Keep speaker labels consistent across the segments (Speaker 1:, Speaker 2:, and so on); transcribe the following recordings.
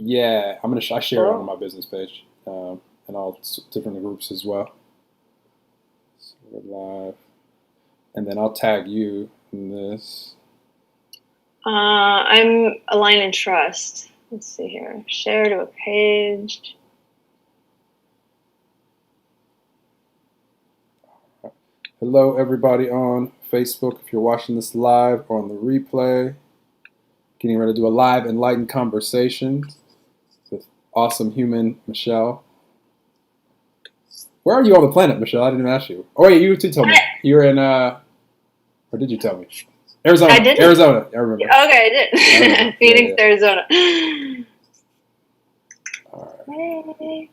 Speaker 1: Yeah, I share it on my business page, and all different groups as well. So we're live, and then I'll tag you in this.
Speaker 2: I'm Align and Trust. Let's see here. Share to a page.
Speaker 1: Hello, everybody on Facebook. If you're watching this live or on the replay, getting ready to do a live Enlightened conversation with awesome human Michelle. Where are you on the planet, Michelle? I didn't even ask you. Oh, wait, you too told me. You're in, or did you tell me? Arizona.
Speaker 2: I didn't.
Speaker 1: Arizona. I remember.
Speaker 2: Okay, I did. Phoenix, yeah. Arizona.
Speaker 1: All right. Hey.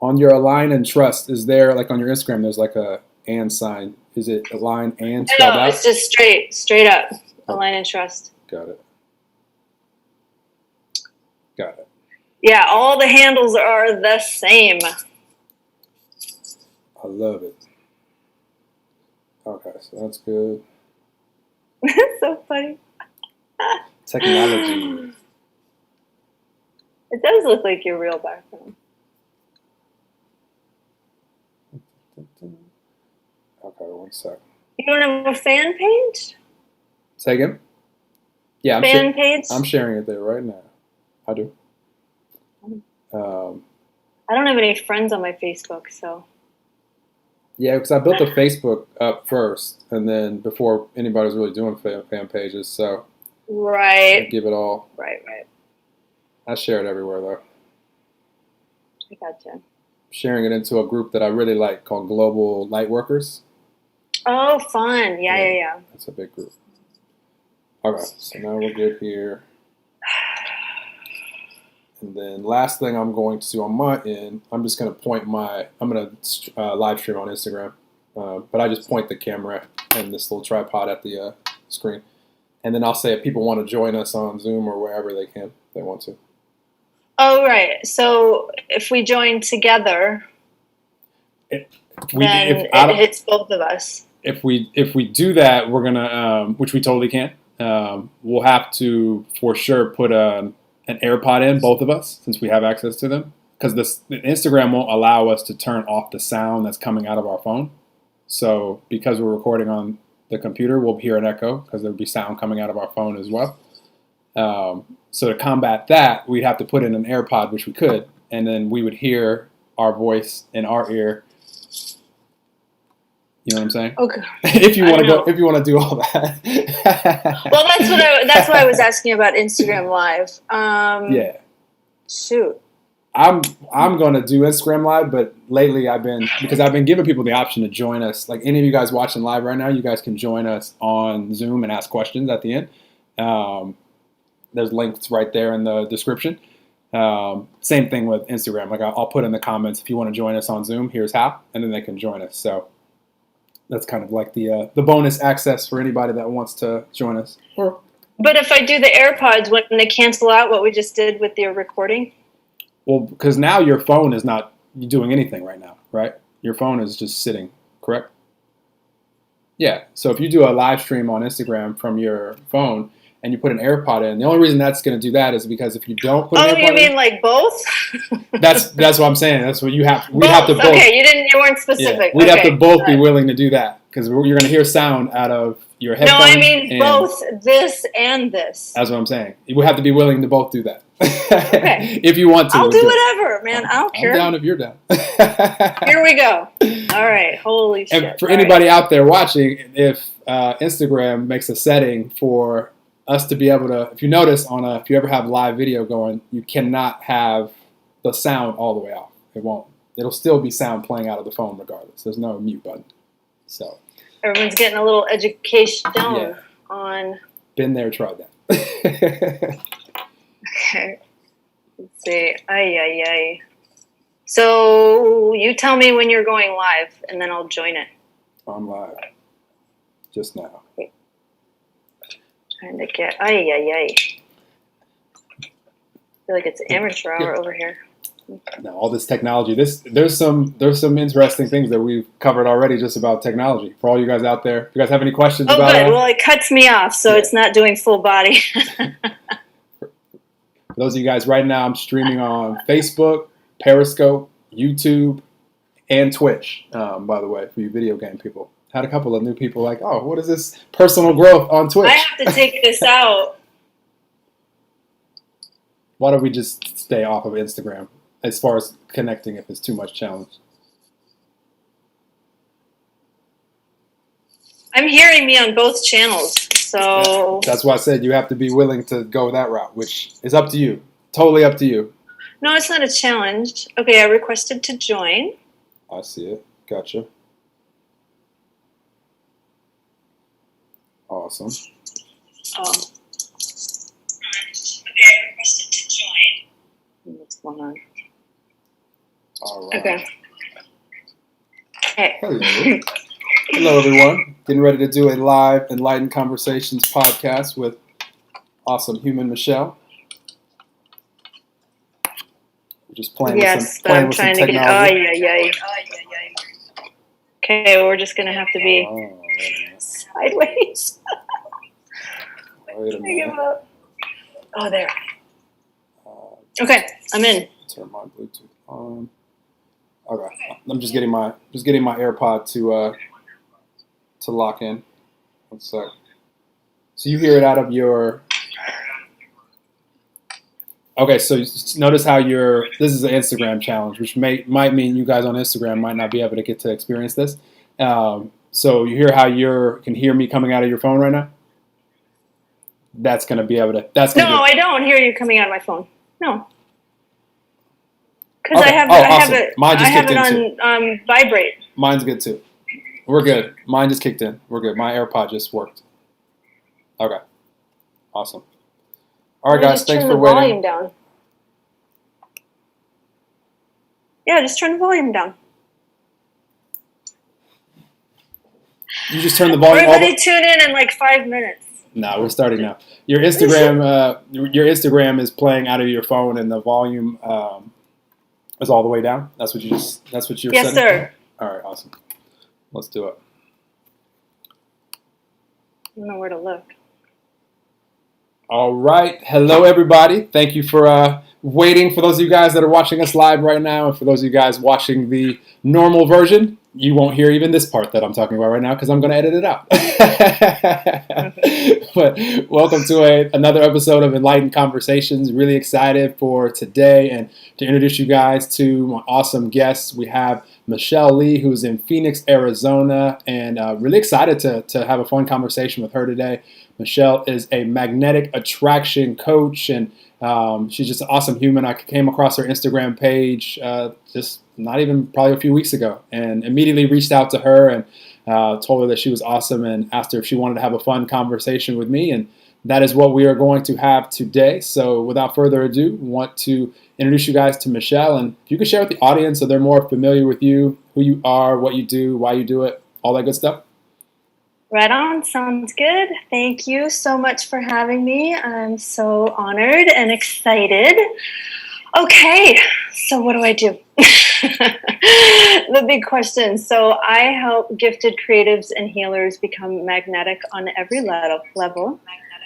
Speaker 1: On your Align and Trust, is there, like on your Instagram, there's like a and sign. Is it Align and spelled out?
Speaker 2: No, it's just straight up. Align and Trust.
Speaker 1: Got it. Got it.
Speaker 2: Yeah, all the handles are the same.
Speaker 1: I love it. Okay, so that's good.
Speaker 2: That's so funny.
Speaker 1: Technology.
Speaker 2: It does look like your real background.
Speaker 1: Okay, one sec.
Speaker 2: You don't have a fan page?
Speaker 1: Say again? Yeah,
Speaker 2: fan page?
Speaker 1: I'm sharing it there right now. I do.
Speaker 2: I don't have any friends on my Facebook, so.
Speaker 1: Yeah, because I built the Facebook up first, and then before anybody was really doing fan pages, so.
Speaker 2: Right.
Speaker 1: I give it all.
Speaker 2: Right.
Speaker 1: I share it everywhere, though.
Speaker 2: I gotcha.
Speaker 1: Sharing it into a group that I really like called Global Lightworkers.
Speaker 2: Oh, fun. Yeah.
Speaker 1: That's a big group. Okay, so now we're good here. And then last thing I'm going to do on my end, I'm just going to point I'm going to live stream on Instagram, but I just point the camera and this little tripod at the screen. And then I'll say if people want to join us on Zoom or wherever they can, if they want to.
Speaker 2: Oh, right. So if we join together, then it hits both of us.
Speaker 1: If we do that, we're going to, which we totally can, we'll have to for sure put an AirPod in, both of us, since we have access to them. Because the Instagram won't allow us to turn off the sound that's coming out of our phone. So because we're recording on the computer, we'll hear an echo because there'll be sound coming out of our phone as well. So to combat that, we'd have to put in an AirPod, which we could, and then we would hear our voice in our ear. You know what I'm saying?
Speaker 2: Okay.
Speaker 1: If you want to do all that.
Speaker 2: Well, that's what I was asking about Instagram Live.
Speaker 1: Yeah.
Speaker 2: Shoot.
Speaker 1: I'm going to do Instagram Live, but lately I've been giving people the option to join us. Like any of you guys watching live right now, you guys can join us on Zoom and ask questions at the end. There's links right there in the description. Same thing with Instagram. Like I'll put in the comments if you want to join us on Zoom, here's how, and then they can join us. So that's kind of like the bonus access for anybody that wants to join us.
Speaker 2: But if I do the AirPods, wouldn't they cancel out what we just did with the recording?
Speaker 1: Well, because now your phone is not doing anything right now, right? Your phone is just sitting, correct? Yeah. So if you do a live stream on Instagram from your phone and you put an AirPod in, the only reason that's going to do that is because if you don't put an AirPod in...
Speaker 2: Oh, you mean like both?
Speaker 1: That's what I'm saying. That's what you have. We have to both.
Speaker 2: Okay, you weren't specific.
Speaker 1: Yeah, we'd have to both be willing to do that because you're going to hear sound out of your headphones.
Speaker 2: No, I mean both this and this.
Speaker 1: That's what I'm saying. You would have to be willing to both do that.
Speaker 2: Okay.
Speaker 1: If you want to.
Speaker 2: I'll do whatever, man. I don't care.
Speaker 1: I'm down if you're down.
Speaker 2: Here we go. All right. Holy shit.
Speaker 1: And for anybody out there watching, if Instagram makes a setting for us to be able to, if you notice if you ever have live video going, you cannot have the sound all the way off. It won't. It'll still be sound playing out of the phone regardless. There's no mute button. So
Speaker 2: everyone's getting a little education on.
Speaker 1: Been there, tried that.
Speaker 2: Okay. Let's see. Ay. So you tell me when you're going live, and then I'll join it.
Speaker 1: I'm live. Just now.
Speaker 2: Okay. Trying to get. Ay. I feel like it's amateur hour over here.
Speaker 1: Now, all this technology. There's some interesting things that we've covered already just about technology. For all you guys out there, if you guys have any questions about it?
Speaker 2: Oh, good. Well, it cuts me off, so it's not doing full body.
Speaker 1: For those of you guys right now, I'm streaming on Facebook, Periscope, YouTube, and Twitch, by the way, for you video game people. Had a couple of new people like, oh, what is this personal growth on Twitch?
Speaker 2: I have to take this out.
Speaker 1: Why don't we just stay off of Instagram as far as connecting if it's too much challenge?
Speaker 2: I'm hearing me on both channels, so...
Speaker 1: That's why I said you have to be willing to go that route, which is up to you. Totally up to you.
Speaker 2: No, it's not a challenge. Okay, I requested to join.
Speaker 1: I see it. Gotcha. Awesome.
Speaker 2: Oh. Okay, I requested to join. What's going on?
Speaker 1: All right.
Speaker 2: Okay. Hey.
Speaker 1: Hello. Hello, everyone. Getting ready to do a live Enlightened Conversations podcast with awesome human Michelle. We're just playing with some technology.
Speaker 2: Okay, we're just going to have to be sideways.
Speaker 1: Wait a minute.
Speaker 2: Oh, there. Okay, I'm in.
Speaker 1: Turn my Bluetooth on. Okay, I'm just getting my AirPod to lock in. One sec. So you hear it out of your. Okay, so notice how this is an Instagram challenge, which might mean you guys on Instagram might not be able to get to experience this. So you hear how you can hear me coming out of your phone right now? That's going to be able to...
Speaker 2: I don't hear you coming out of my phone. No. Because
Speaker 1: okay.
Speaker 2: I have it on vibrate.
Speaker 1: Mine's good too. We're good. Mine just kicked in. We're good. My AirPod just worked. Okay. Awesome. All right, guys. Thanks for waiting.
Speaker 2: Volume down. Yeah, just turn the volume down.
Speaker 1: You just turn the volume.
Speaker 2: Everybody tune in like 5 minutes.
Speaker 1: No, we're starting now. Your Instagram is playing out of your phone, and the volume is all the way down. That's what you're setting?
Speaker 2: Yes, sir.
Speaker 1: All right, awesome. Let's do it.
Speaker 2: I don't know where to look.
Speaker 1: All right. Hello, everybody. Thank you for waiting. For those of you guys that are watching us live right now, and for those of you guys watching the normal version, you won't hear even this part that I'm talking about right now because I'm going to edit it out. But welcome to another episode of Enlightened Conversations. Really excited for today and to introduce you guys to my awesome guests. We have Michelle Lee, who's in Phoenix, Arizona, and really excited to have a fun conversation with her today. Michelle is a magnetic attraction coach, and she's just an awesome human. I came across her Instagram page just not even probably a few weeks ago, and immediately reached out to her and told her that she was awesome and asked her if she wanted to have a fun conversation with me, and that is what we are going to have today. So without further ado, I want to introduce you guys to Michelle, and if you could share with the audience so they're more familiar with you, who you are, what you do, why you do it, all that good stuff.
Speaker 2: Right on. Sounds good. Thank you so much for having me. I'm so honored and excited. Okay, so what do I do? The big question. So I help gifted creatives and healers become magnetic on every level.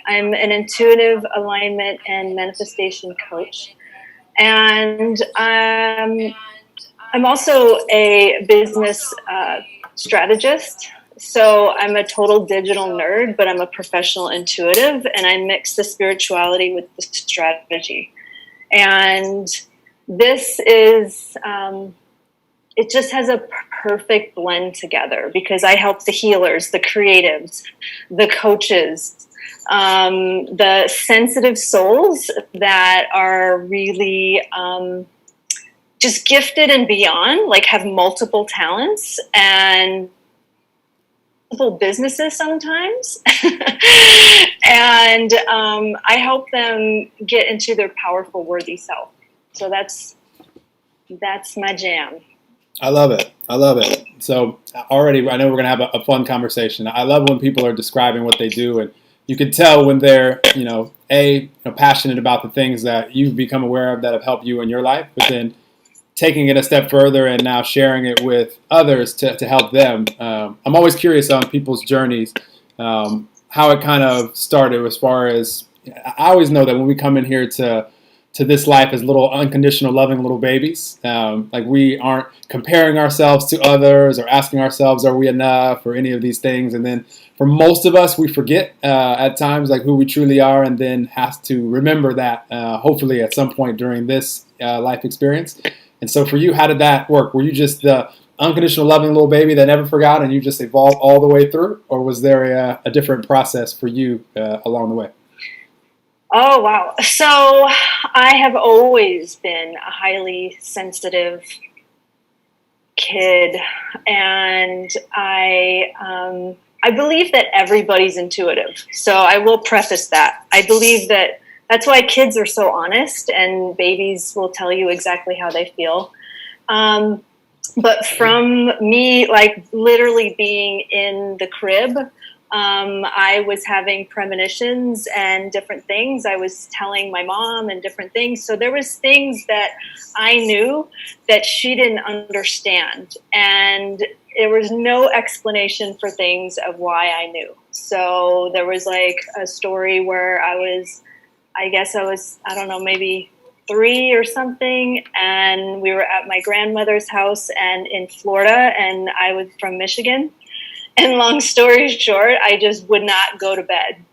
Speaker 2: I'm an intuitive alignment and manifestation coach. And I'm also a business strategist. So I'm a total digital nerd, but I'm a professional intuitive, and I mix the spirituality with the strategy. And this is, it just has a perfect blend together because I help the healers, the creatives, the coaches, the sensitive souls that are really just gifted and beyond, like have multiple talents and businesses sometimes. And I help them get into their powerful, worthy self. So that's my jam.
Speaker 1: I love it. So already I know we're going to have a fun conversation. I love when people are describing what they do, and you can tell when they're, passionate about the things that you've become aware of that have helped you in your life, but then taking it a step further and now sharing it with others to help them. I'm always curious on people's journeys, how it kind of started as far as, I always know that when we come in here to to this life as little unconditional, loving little babies. Like we aren't comparing ourselves to others or asking ourselves, are we enough, or any of these things. And then for most of us, we forget at times like who we truly are, and then have to remember that hopefully at some point during this life experience. And so for you, how did that work? Were you just the unconditional loving little baby that never forgot and you just evolved all the way through? Or was there a different process for you along the way?
Speaker 2: Oh, wow. So I have always been a highly sensitive kid, and I believe that everybody's intuitive. So I will preface that. I believe that that's why kids are so honest, and babies will tell you exactly how they feel. But from me, like literally being in the crib, I was having premonitions and different things. I was telling my mom and different things. So there was things that I knew that she didn't understand. And there was no explanation for things of why I knew. So there was like a story where I don't know, maybe 3 or something. And we were at my grandmother's house and in Florida, and I was from Michigan. And long story short, I just would not go to bed.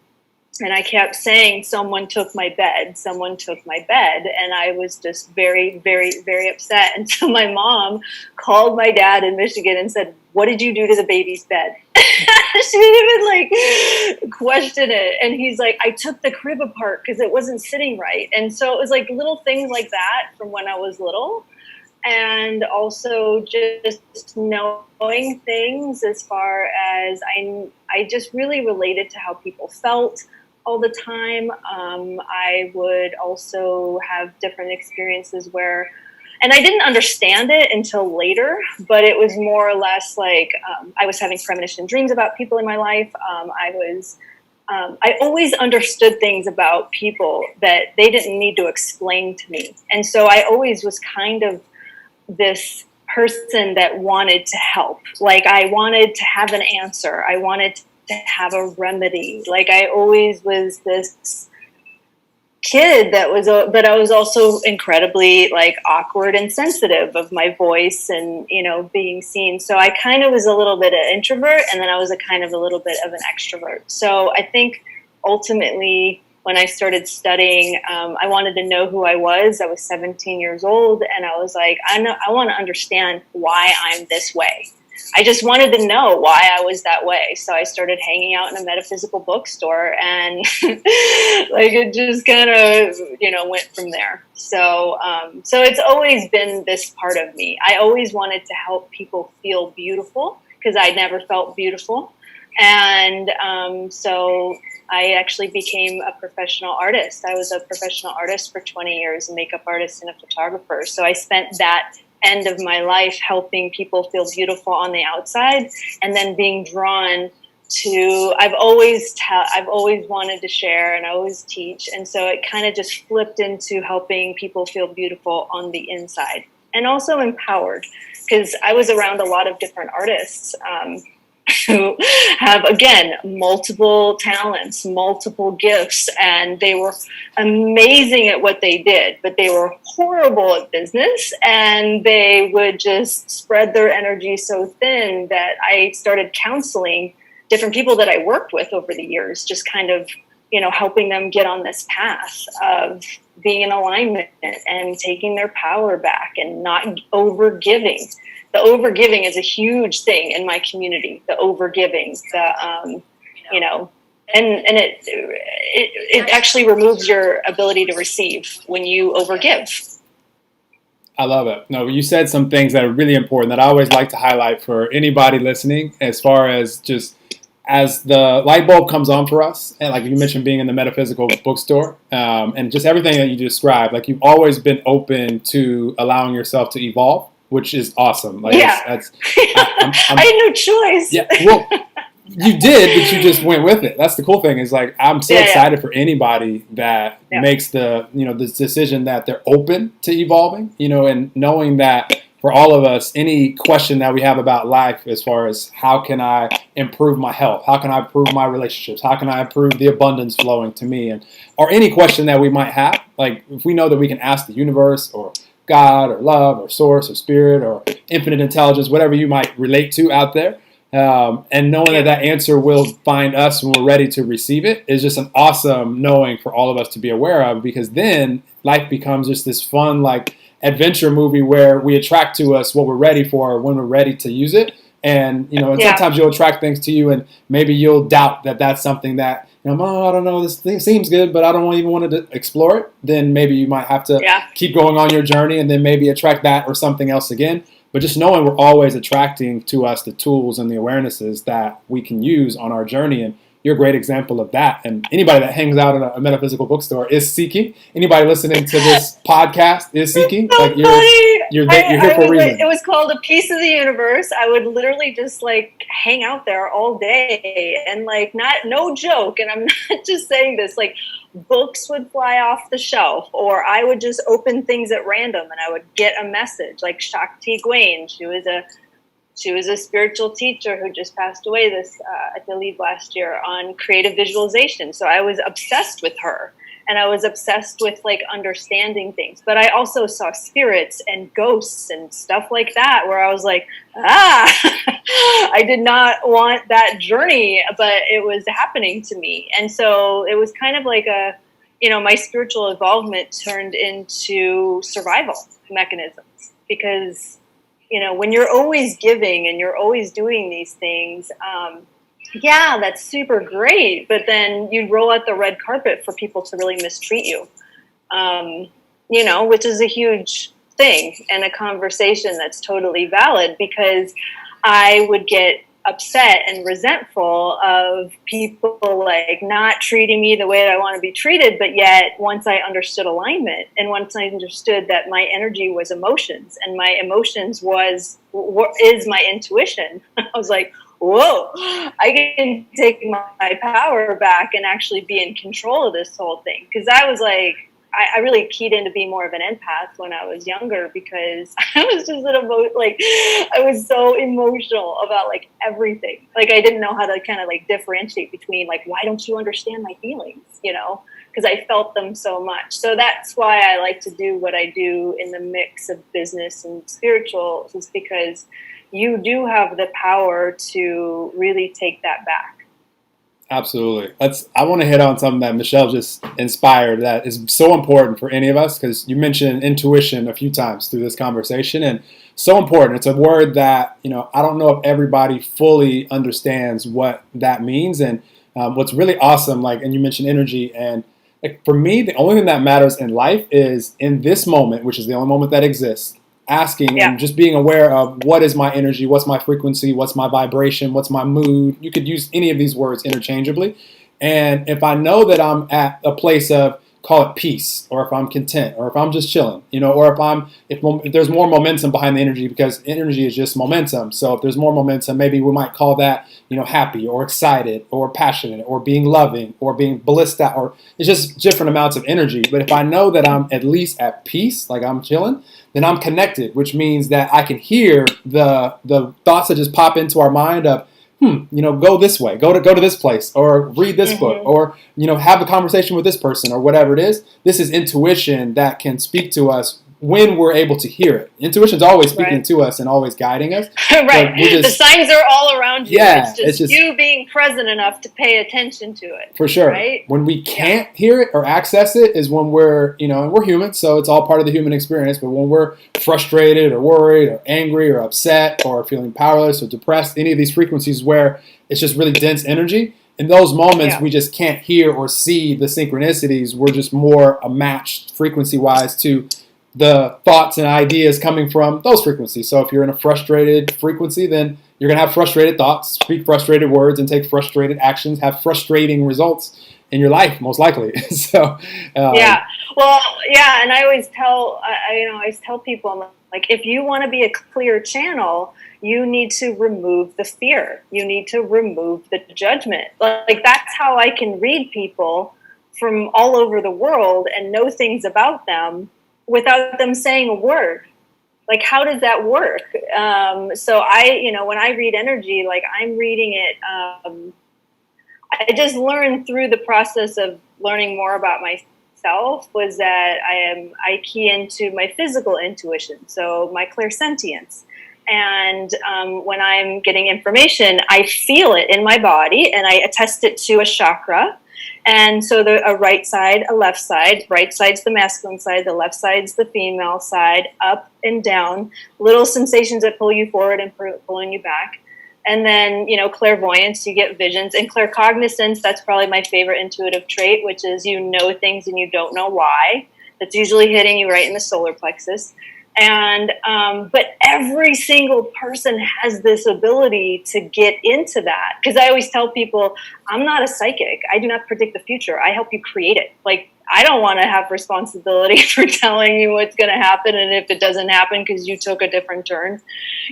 Speaker 2: And I kept saying, someone took my bed, someone took my bed. And I was just very, very, very upset. And so my mom called my dad in Michigan and said, what did you do to the baby's bed? She didn't even question it. And he's like, I took the crib apart because it wasn't sitting right. And so it was like little things like that from when I was little. And also just knowing things as far as I just really related to how people felt all the time. I would also have different experiences where, and I didn't understand it until later, but it was more or less like I was having premonition dreams about people in my life. I always understood things about people that they didn't need to explain to me. And so I always was kind of this person that wanted to help. Like I wanted to have an answer. I wanted to have a remedy. Like I always was this kid but I was also incredibly like awkward and sensitive of my voice and, being seen. So I kind of was a little bit an introvert, and then I was a kind of a little bit of an extrovert. So I think ultimately when I started studying, I wanted to know who I was. I was 17 years old, and I was like, I want to understand why I'm this way. I just wanted to know why I was that way. So I started hanging out in a metaphysical bookstore, and like it just kind of, went from there. So it's always been this part of me. I always wanted to help people feel beautiful because I never felt beautiful. And so I actually became a professional artist. I was a professional artist for 20 years, a makeup artist and a photographer. So I spent that end of my life helping people feel beautiful on the outside, and then being drawn to, I've always wanted to share, and I always teach. And so it kind of just flipped into helping people feel beautiful on the inside and also empowered, because I was around a lot of different artists who have, again, multiple talents, multiple gifts, and they were amazing at what they did, but they were horrible at business, and they would just spread their energy so thin that I started counseling different people that I worked with over the years, just kind of, helping them get on this path of being in alignment and taking their power back and not over-giving. The overgiving is a huge thing in my community. The overgiving, and it actually removes your ability to receive when you overgive.
Speaker 1: I love it. No, you said some things that are really important that I always like to highlight for anybody listening, as far as just as the light bulb comes on for us, and like you mentioned, being in the metaphysical bookstore, and just everything that you described, like you've always been open to allowing yourself to evolve, which is awesome. Like,
Speaker 2: yeah, I had no choice.
Speaker 1: Yeah, well, you did, but you just went with it. That's the cool thing. Is like I'm so excited for anybody that makes the this decision that they're open to evolving. And knowing that for all of us, any question that we have about life, as far as how can I improve my health, how can I improve my relationships, how can I improve the abundance flowing to me, or any question that we might have, Like if we know that we can ask the universe or God or love or source or spirit or infinite intelligence, whatever you might relate to out there, and knowing that that answer will find us when we're ready to receive it is just an awesome knowing for all of us to be aware of, because then life becomes just this fun, like, adventure movie where we attract to us what we're ready for when we're ready to use it. And, and sometimes you'll attract things to you and maybe you'll doubt that that's something that, oh, I don't know, this thing seems good, but I don't even want to explore it. Then maybe you might have to keep going on your journey and then maybe attract that or something else again. But just knowing we're always attracting to us the tools and the awarenesses that we can use on our journey. And you're a great example of that. And anybody that hangs out in a metaphysical bookstore is seeking. Anybody listening to this podcast is seeking.
Speaker 2: So
Speaker 1: like you're here for a reason.
Speaker 2: It was called A Piece of the Universe. I would literally just like hang out there all day and like no joke. And I'm not just saying this, like books would fly off the shelf, or I would just open things at random and I would get a message. Like Shakti Gwain, she was a spiritual teacher who just passed away I believe last year, on creative visualization. So I was obsessed with her, and I was obsessed with like understanding things. But I also saw spirits and ghosts and stuff like that, where I was like, I did not want that journey, but it was happening to me. And so it was kind of like my spiritual involvement turned into survival mechanisms, because when you're always giving and you're always doing these things, that's super great. But then you roll out the red carpet for people to really mistreat you, which is a huge thing and a conversation that's totally valid, because I would get upset and resentful of people like not treating me the way that I want to be treated. But yet once I understood alignment, and once I understood that my energy was emotions and my emotions is my intuition, I was like, whoa, I can take my power back and actually be in control of this whole thing. Because I was like, I really keyed into being more of an empath when I was younger, because I was just I was so emotional about like everything. Like I didn't know how to kind of like differentiate between like, why don't you understand my feelings? Because I felt them so much. So that's why I like to do what I do in the mix of business and spiritual, is because you do have the power to really take that back.
Speaker 1: Absolutely. I want to hit on something that Michelle just inspired that is so important for any of us, because you mentioned intuition a few times through this conversation, and so important. It's a word that, I don't know if everybody fully understands what that means. And what's really awesome, and you mentioned energy, and like for me, the only thing that matters in life is in this moment, which is the only moment that exists, asking and just being aware of what is my energy, what's my frequency, what's my vibration, what's my mood. You could use any of these words interchangeably. And if I know that I'm at a place of, call it peace, or if I'm content, or if I'm just chilling, or if there's more momentum behind the energy, because energy is just momentum. So if there's more momentum, maybe we might call that, happy or excited or passionate or being loving or being ballistic, or it's just different amounts of energy. But if I know that I'm at least at peace, like I'm chilling, then I'm connected, which means that I can hear the thoughts that just pop into our mind of, go this way, go to this place, or read this book, or, have a conversation with this person, or whatever it is. This is intuition that can speak to us when we're able to hear it. Intuition's always speaking to us and always guiding us.
Speaker 2: Right. The signs are all around you.
Speaker 1: Yeah,
Speaker 2: it's just you being present enough to pay attention to it.
Speaker 1: For sure.
Speaker 2: Right?
Speaker 1: When we can't hear it or access it is when we're, and we're human, so it's all part of the human experience. But when we're frustrated or worried or angry or upset or feeling powerless or depressed, any of these frequencies where it's just really dense energy, in those moments we just can't hear or see the synchronicities. We're just more a matched frequency-wise to the thoughts and ideas coming from those frequencies. So if you're in a frustrated frequency, then you're going to have frustrated thoughts, speak frustrated words, and take frustrated actions, have frustrating results in your life, most likely. So
Speaker 2: and I always tell people, I'm like, if you want to be a clear channel, you need to remove the fear. You need to remove the judgment. Like that's how I can read people from all over the world and know things about them without them saying a word. Like, how does that work? So when I read energy, like I'm reading it, I just learned through the process of learning more about myself was that I key into my physical intuition, so my clairsentience. And when I'm getting information, I feel it in my body, and I attest it to a chakra. And so a right side, a left side. Right side's the masculine side, the left side's the female side, up and down, little sensations that pull you forward and pulling you back. And then, clairvoyance, you get visions. And claircognizance, that's probably my favorite intuitive trait, which is you know things and you don't know why. That's usually hitting you right in the solar plexus. And but every single person has this ability to get into that, because I always tell people, I'm not a psychic. I do not predict the future. I help you create it. Like, I don't want to have responsibility for telling you what's going to happen and if it doesn't happen because you took a different turn,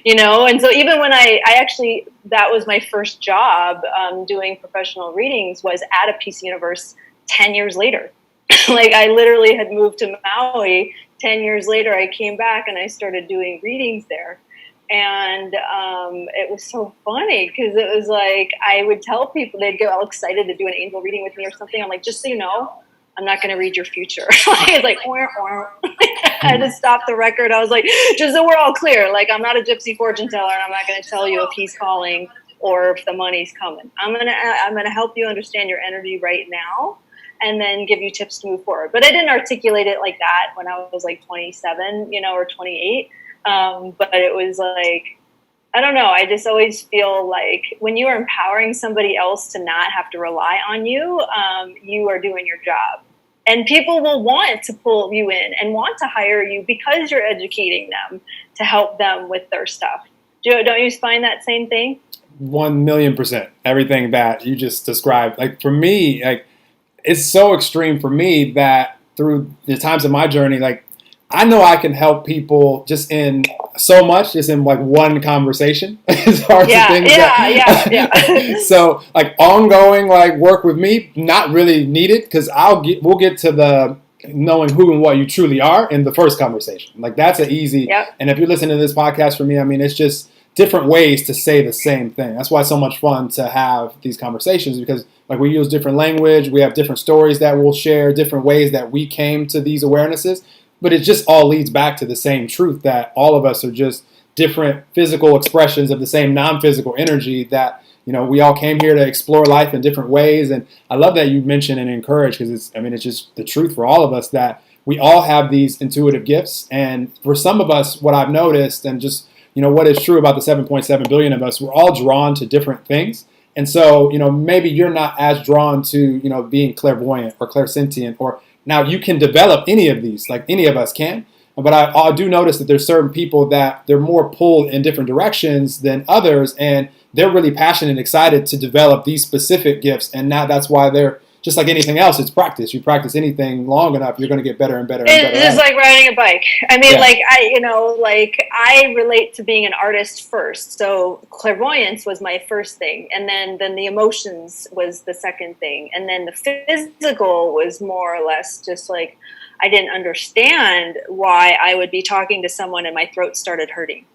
Speaker 2: And so even when I actually, that was my first job doing professional readings, was at a Peace Universe 10 years later. Like, I literally had moved to Maui. 10 years later, I came back and I started doing readings there. And it was so funny because it was like, I would tell people, they'd get all excited to do an angel reading with me or something. I'm like, just so you know, I'm not going to read your future. I was like, I had to stop the record. I was like, just so we're all clear, like, I'm not a gypsy fortune teller, and I'm not going to tell you if he's calling or if the money's coming. I'm gonna help you understand your energy right now, and then give you tips to move forward. But I didn't articulate it like that when I was like 27, or 28. But it was like, I don't know. I just always feel like when you are empowering somebody else to not have to rely on you, you are doing your job. And people will want to pull you in and want to hire you because you're educating them to help them with their stuff. Don't you find that same thing?
Speaker 1: 1,000,000%. Everything that you just described. Like, for me, like, it's so extreme for me that through the times of my journey, like, I know I can help people just in so much, just in like one conversation. As far as the things
Speaker 2: yeah.
Speaker 1: So like ongoing like work with me, not really needed, because we'll get to the knowing who and what you truly are in the first conversation. Like, that's an easy.
Speaker 2: Yep.
Speaker 1: And if you're listening to this podcast for me, I mean, it's just different ways to say the same thing. That's why it's so much fun to have these conversations, because like we use different language, we have different stories that we'll share, different ways that we came to these awarenesses. But it just all leads back to the same truth, that all of us are just different physical expressions of the same non-physical energy, that, we all came here to explore life in different ways. And I love that you mention and encourage, because it's just the truth for all of us that we all have these intuitive gifts. And for some of us, what I've noticed, and just, what is true about the 7.7 billion of us, we're all drawn to different things. And so, maybe you're not as drawn to, being clairvoyant or clairsentient, or now you can develop any of these, like any of us can. But I do notice that there's certain people that they're more pulled in different directions than others, and they're really passionate and excited to develop these specific gifts. And now that's why they're just like anything else. It's practice. You practice anything long enough, you're going to get better and better and better.
Speaker 2: It's like riding a bike. I mean, I relate to being an artist first. So clairvoyance was my first thing, and then the emotions was the second thing, and then the physical was more or less just like, I didn't understand why I would be talking to someone and my throat started hurting,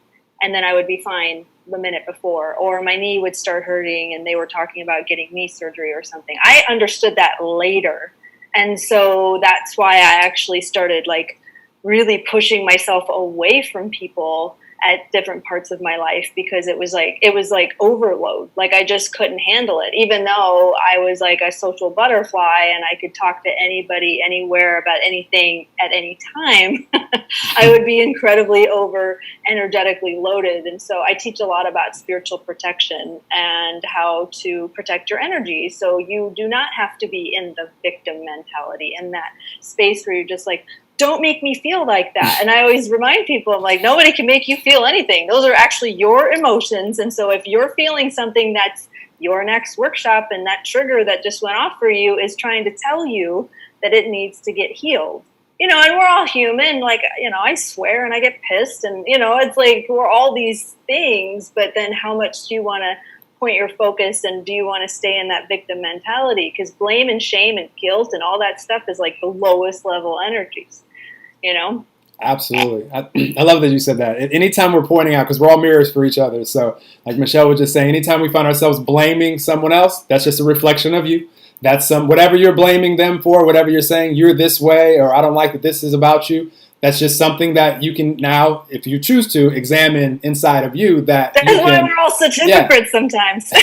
Speaker 2: and then I would be fine the minute before, or my knee would start hurting and they were talking about getting knee surgery or something. I understood that later. And so that's why I actually started like really pushing myself away from people at different parts of my life, because it was like overload. Like, I just couldn't handle it, even though I was like a social butterfly and I could talk to anybody, anywhere, about anything at any time. I would be incredibly energetically loaded. And so I teach a lot about spiritual protection and how to protect your energy. So you do not have to be in the victim mentality, in that space where you're just like, don't make me feel like that. And I always remind people, I'm like, nobody can make you feel anything. Those are actually your emotions. And so if you're feeling something, that's your next workshop, and that trigger that just went off for you is trying to tell you that it needs to get healed. And we're all human. Like, I swear and I get pissed, and, it's like we're all these things, but then how much do you want to point your focus, and do you want to stay in that victim mentality? Because blame and shame and guilt and all that stuff is like the lowest level energies.
Speaker 1: Absolutely. I love that you said that. Anytime we're pointing out, because we're all mirrors for each other. So like Michelle was just saying, anytime we find ourselves blaming someone else, that's just a reflection of you. That's whatever you're blaming them for, whatever you're saying, you're this way, or I don't like that this is about you. That's just something that you can now, if you choose to, examine inside of you. That's
Speaker 2: why we're all such hypocrites sometimes.
Speaker 1: So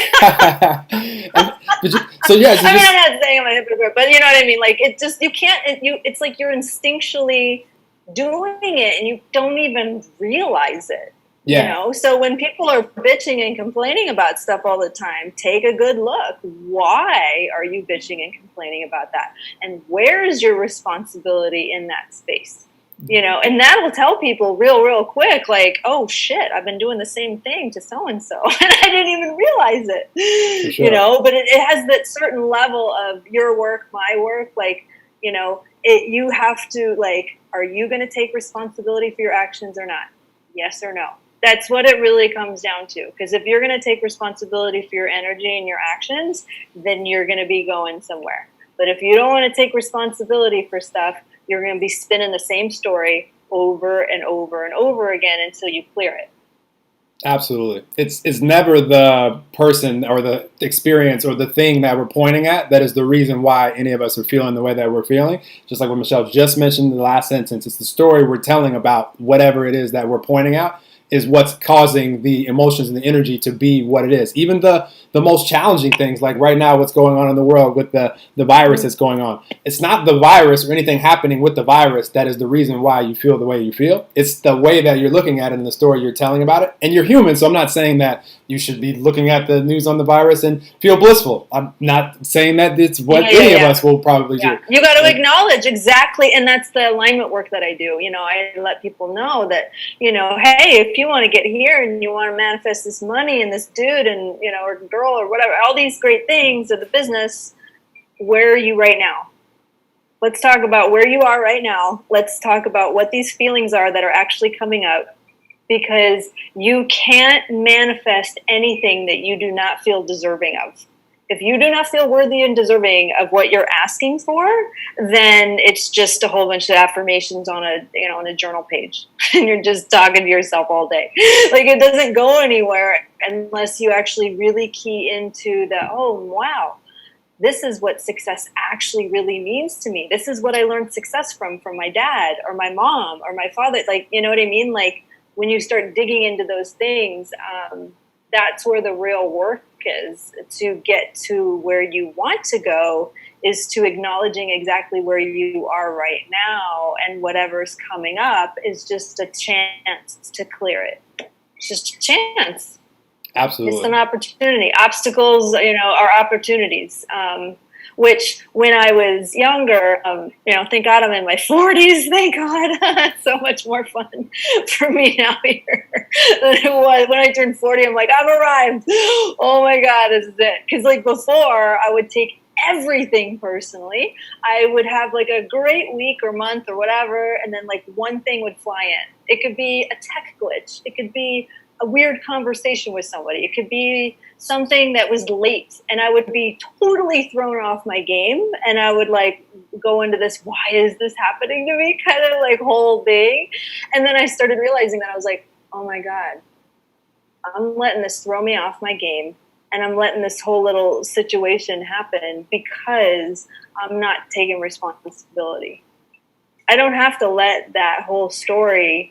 Speaker 1: yeah,
Speaker 2: I mean, I'm not saying I'm a hypocrite, but you know what I mean. Like, it just, you can't. It's like you're instinctually doing it, and you don't even realize it.
Speaker 1: Yeah.
Speaker 2: You know, so when people are bitching and complaining about stuff all the time, take a good look. Why are you bitching and complaining about that? And where is your responsibility in that space? You know, and that will tell people real quick, like, oh shit, I've been doing the same thing to so-and-so, and I didn't even realize it. Sure. You know, but it has that certain level of your work, my work, like, you know, you have to, like, are you going to take responsibility for your actions or not? Yes or no? That's what it really comes down to. Because if you're going to take responsibility for your energy and your actions, then you're going to be going somewhere. But if you don't want to take responsibility for stuff, you're going to be spinning the same story over and over and over again until you clear it.
Speaker 1: Absolutely. It's never the person or the experience or the thing that we're pointing at that is the reason why any of us are feeling the way that we're feeling. Just like what Michelle just mentioned in the last sentence, it's the story we're telling about whatever it is that we're pointing out is what's causing the emotions and the energy to be what it is. Even the most challenging things, like right now what's going on in the world with the virus that's going on. It's not the virus or anything happening with the virus that is the reason why you feel the way you feel. It's the way that you're looking at it and the story you're telling about it. And you're human, so I'm not saying that you should be looking at the news on the virus and feel blissful. I'm not saying that it's what any of us will probably do.
Speaker 2: You got to acknowledge exactly, and that's the alignment work that I do. You know, I let people know that, you know, hey, if you want to get here and you want to manifest this money and this dude and, you know, or girl or whatever, all these great things of the business, where are you right now? Let's talk about where you are right now. Let's talk about what these feelings are that are actually coming up, because you can't manifest anything that you do not feel deserving of. If you do not feel worthy and deserving of what you're asking for, then it's just a whole bunch of affirmations on a journal page, and you're just talking to yourself all day. Like, it doesn't go anywhere unless you actually really key into the, oh wow, this is what success actually really means to me. This is what I learned success from my dad or my mom or my father. Like, you know what I mean? Like, when you start digging into those things, that's where the real work is. To get to where you want to go is to acknowledging exactly where you are right now, and whatever's coming up is just a chance to clear it. It's just a chance.
Speaker 1: Absolutely.
Speaker 2: It's an opportunity. Obstacles, you know, are opportunities. Which, when I was younger, you know, thank God I'm in my 40s, thank God. It's so much more fun for me now here than it was when I turned 40. I'm like, I've arrived. Oh my God, this is it. Because, like, before, I would take everything personally. I would have like a great week or month or whatever, and then like one thing would fly in. It could be a tech glitch. It could be a weird conversation with somebody. It could be something that was late, and I would be totally thrown off my game, and I would like go into this, why is this happening to me kind of like whole thing. And then I started realizing that I was like, oh my God, I'm letting this throw me off my game, and I'm letting this whole little situation happen because I'm not taking responsibility. I don't have to let that whole story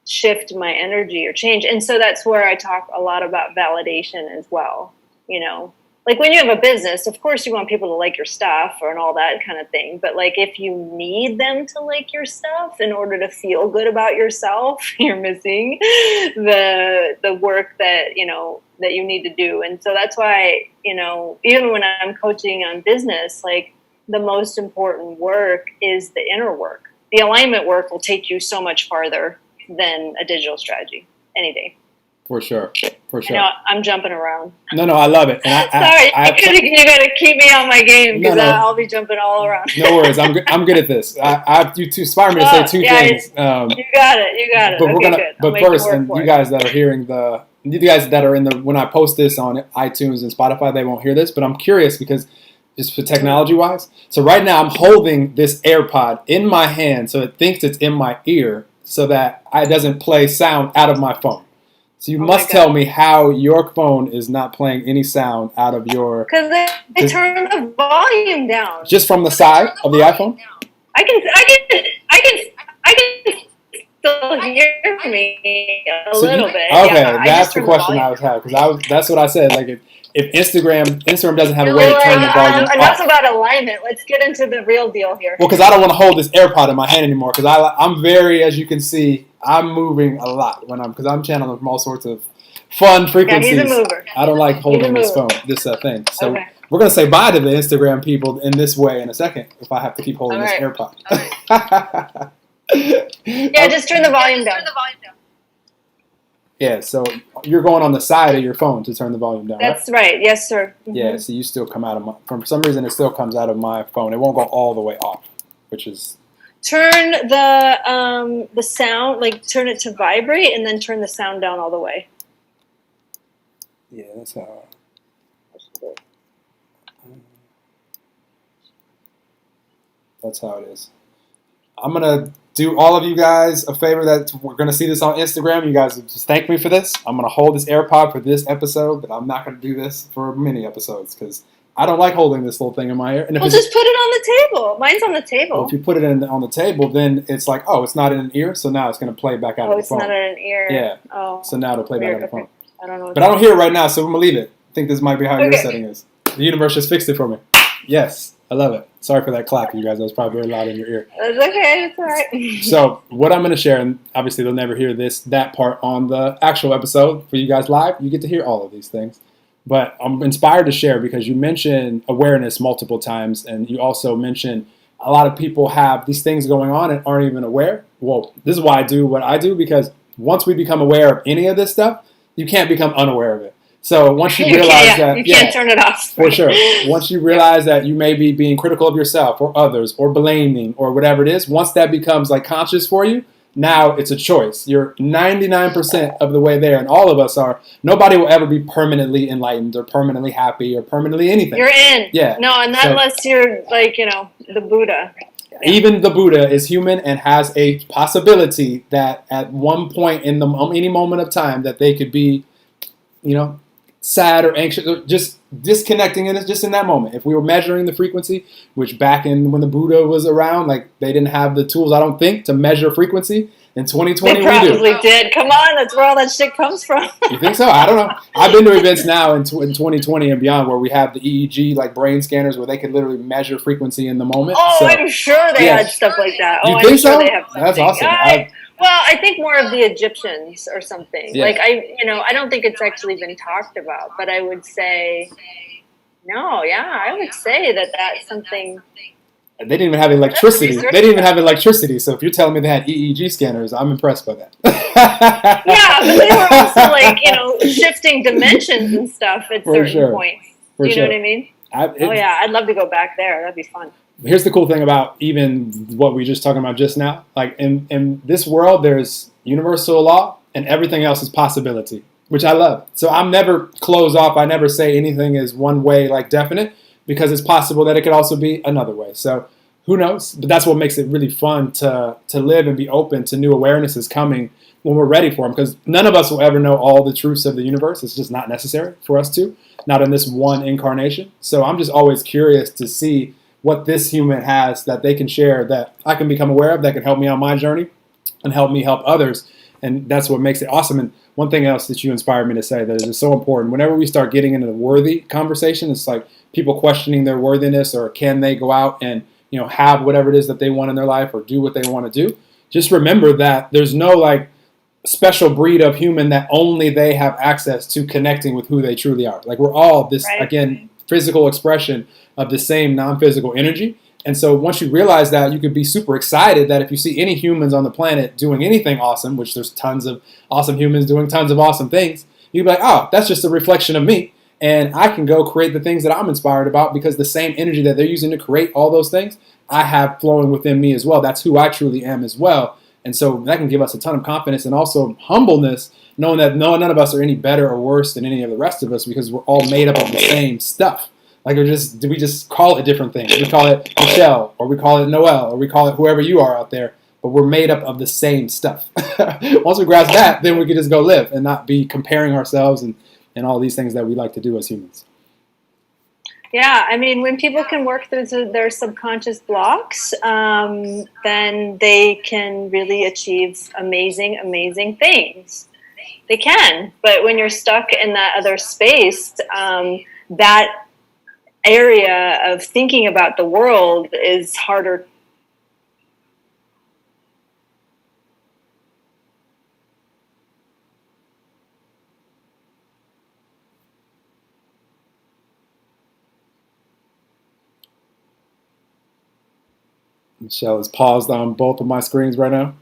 Speaker 2: shift my energy or change. And so that's where I talk a lot about validation as well. You know, like when you have a business, of course you want people to like your stuff and all that kind of thing. But like, if you need them to like your stuff in order to feel good about yourself, you're missing the work that, you know, that you need to do. And so that's why, you know, even when I'm coaching on business, like the most important work is the inner work. The alignment work will take you so much farther than a digital strategy any day.
Speaker 1: For sure. For sure.
Speaker 2: You know, I'm jumping around.
Speaker 1: No, I love it. And
Speaker 2: Sorry, you got to keep me on my game, because I'll be jumping all around.
Speaker 1: No worries. I'm good at this. I have you to inspire me to say two things.
Speaker 2: You got it.
Speaker 1: But But first, and you guys that are hearing you guys that are in the, when I post this on iTunes and Spotify, they won't hear this. But I'm curious because just for technology wise. So right now I'm holding this AirPod in my hand, so it thinks it's in my ear, so that it doesn't play sound out of my phone. So you
Speaker 2: Oh my
Speaker 1: must
Speaker 2: God.
Speaker 1: tell me how your phone is not playing any sound out of your...
Speaker 2: Because they turn the volume down.
Speaker 1: Just from the side of the iPhone?
Speaker 2: I can still hear me a little bit.
Speaker 1: Okay,
Speaker 2: Yeah, I
Speaker 1: that's
Speaker 2: just
Speaker 1: the
Speaker 2: turn
Speaker 1: question I was having, because that's what I said. Like, if Instagram doesn't have a way to turn the volume
Speaker 2: enough
Speaker 1: off.
Speaker 2: about alignment. Let's get into the real deal here.
Speaker 1: Well, because I don't want to hold this AirPod in my hand anymore, because I'm very, as you can see, I'm moving a lot because I'm channeling from all sorts of fun frequencies.
Speaker 2: Yeah, he's a mover.
Speaker 1: I don't like holding this phone, this thing. So
Speaker 2: Okay.
Speaker 1: we're going to say bye to the Instagram people in this way in a second if I have to keep holding this AirPod.
Speaker 2: Yeah, just turn the volume down.
Speaker 1: Yeah, so you're going on the side of your phone to turn the volume down,
Speaker 2: That's right. Yes, sir. Mm-hmm.
Speaker 1: Yeah, so you still come out of my... For some reason, it still comes out of my phone. It won't go all the way off, which is...
Speaker 2: Turn the sound, like turn it to vibrate, and then turn the sound down all the way.
Speaker 1: Yeah, that's how... That's how it is. I'm going to do all of you guys a favor that we're going to see this on Instagram. You guys just thank me for this. I'm going to hold this AirPod for this episode, but I'm not going to do this for many episodes because I don't like holding this little thing in my ear. And if
Speaker 2: just put it on the table. Mine's on the table.
Speaker 1: Well, if you put it on the table, then it's like, oh, it's not in an ear, so now it's going to play back out of the phone.
Speaker 2: Oh, it's not in an ear.
Speaker 1: Yeah.
Speaker 2: Oh.
Speaker 1: So now it'll play back out of the phone.
Speaker 2: I don't know.
Speaker 1: But I don't hear it right now, so I'm going to leave it. I think this might be how your setting is. The universe just fixed it for me. Yes. I love it. Sorry for that clap, you guys. That was probably very loud in your ear.
Speaker 2: That's okay. It's all right.
Speaker 1: So what I'm going to share, and obviously they'll never hear that part on the actual episode for you guys live. You get to hear all of these things. But I'm inspired to share because you mentioned awareness multiple times, and you also mentioned a lot of people have these things going on and aren't even aware. Well, this is why I do what I do, because once we become aware of any of this stuff, you can't become unaware of it. So once you realize that...
Speaker 2: You can't turn it off.
Speaker 1: For sure. Once you realize that you may be being critical of yourself or others or blaming or whatever it is, once that becomes like conscious for you, now it's a choice. You're 99% of the way there, and all of us are. Nobody will ever be permanently enlightened or permanently happy or permanently anything.
Speaker 2: You're in.
Speaker 1: Yeah.
Speaker 2: No, and unless you're like, the Buddha.
Speaker 1: Even the Buddha is human and has a possibility that at one point in any moment of time that they could be, sad or anxious, or just disconnecting in it just in that moment. If we were measuring the frequency, which back in when the Buddha was around, like they didn't have the tools, I don't think, to measure frequency. In 2020,
Speaker 2: they probably did. Come on, that's where all that shit comes from.
Speaker 1: You think so? I don't know. I've been to events now in 2020 and beyond where we have the EEG, like brain scanners, where they could literally measure frequency in the moment.
Speaker 2: Oh, so, I'm sure they had stuff like that.
Speaker 1: You
Speaker 2: I'm
Speaker 1: think
Speaker 2: sure
Speaker 1: so?
Speaker 2: They have something.
Speaker 1: That's awesome.
Speaker 2: Well, I think more of the Egyptians or something.
Speaker 1: Yeah.
Speaker 2: Like I don't think it's actually been talked about, but I would say, I would say that that's something.
Speaker 1: They didn't even have electricity. So if you're telling me they had EEG scanners, I'm impressed by that.
Speaker 2: Yeah, but they were also shifting dimensions and stuff at certain points. You know what I mean? I'd love to go back there. That'd be fun.
Speaker 1: Here's the cool thing about even what we were just talking about just now. Like in this world, there's universal law and everything else is possibility, which I love. So I'm never closed off. I never say anything is one way, like definite, because it's possible that it could also be another way. So who knows? But that's what makes it really fun to live and be open to new awarenesses coming when we're ready for them. Because none of us will ever know all the truths of the universe. It's just not necessary for us to, not in this one incarnation. So I'm just always curious to see what this human has that they can share, that I can become aware of, that can help me on my journey and help me help others. And that's what makes it awesome. And one thing else that you inspired me to say that is just so important, whenever we start getting into the worthy conversation, it's like people questioning their worthiness, or can they go out and have whatever it is that they want in their life or do what they want to do. Just remember that there's no special breed of human that only they have access to connecting with who they truly are. Like we're all this, again, physical expression of the same non-physical energy. And so once you realize that, you could be super excited that if you see any humans on the planet doing anything awesome, which there's tons of awesome humans doing tons of awesome things, you'd be like, oh, that's just a reflection of me. And I can go create the things that I'm inspired about because the same energy that they're using to create all those things, I have flowing within me as well. That's who I truly am as well. And so that can give us a ton of confidence and also humbleness, knowing that none of us are any better or worse than any of the rest of us because we're all made up of the same stuff. Like we just call it different things. We call it Michelle, or we call it Noel, or we call it whoever you are out there. but we're made up of the same stuff. Once we grasp that, then we can just go live and not be comparing ourselves and all these things that we like to do as humans.
Speaker 2: Yeah, I mean, when people can work through their subconscious blocks, then they can really achieve amazing, amazing things. They can, but when you're stuck in that other space, that area of thinking about the world is harder.
Speaker 1: Michelle is paused on both of my screens right now.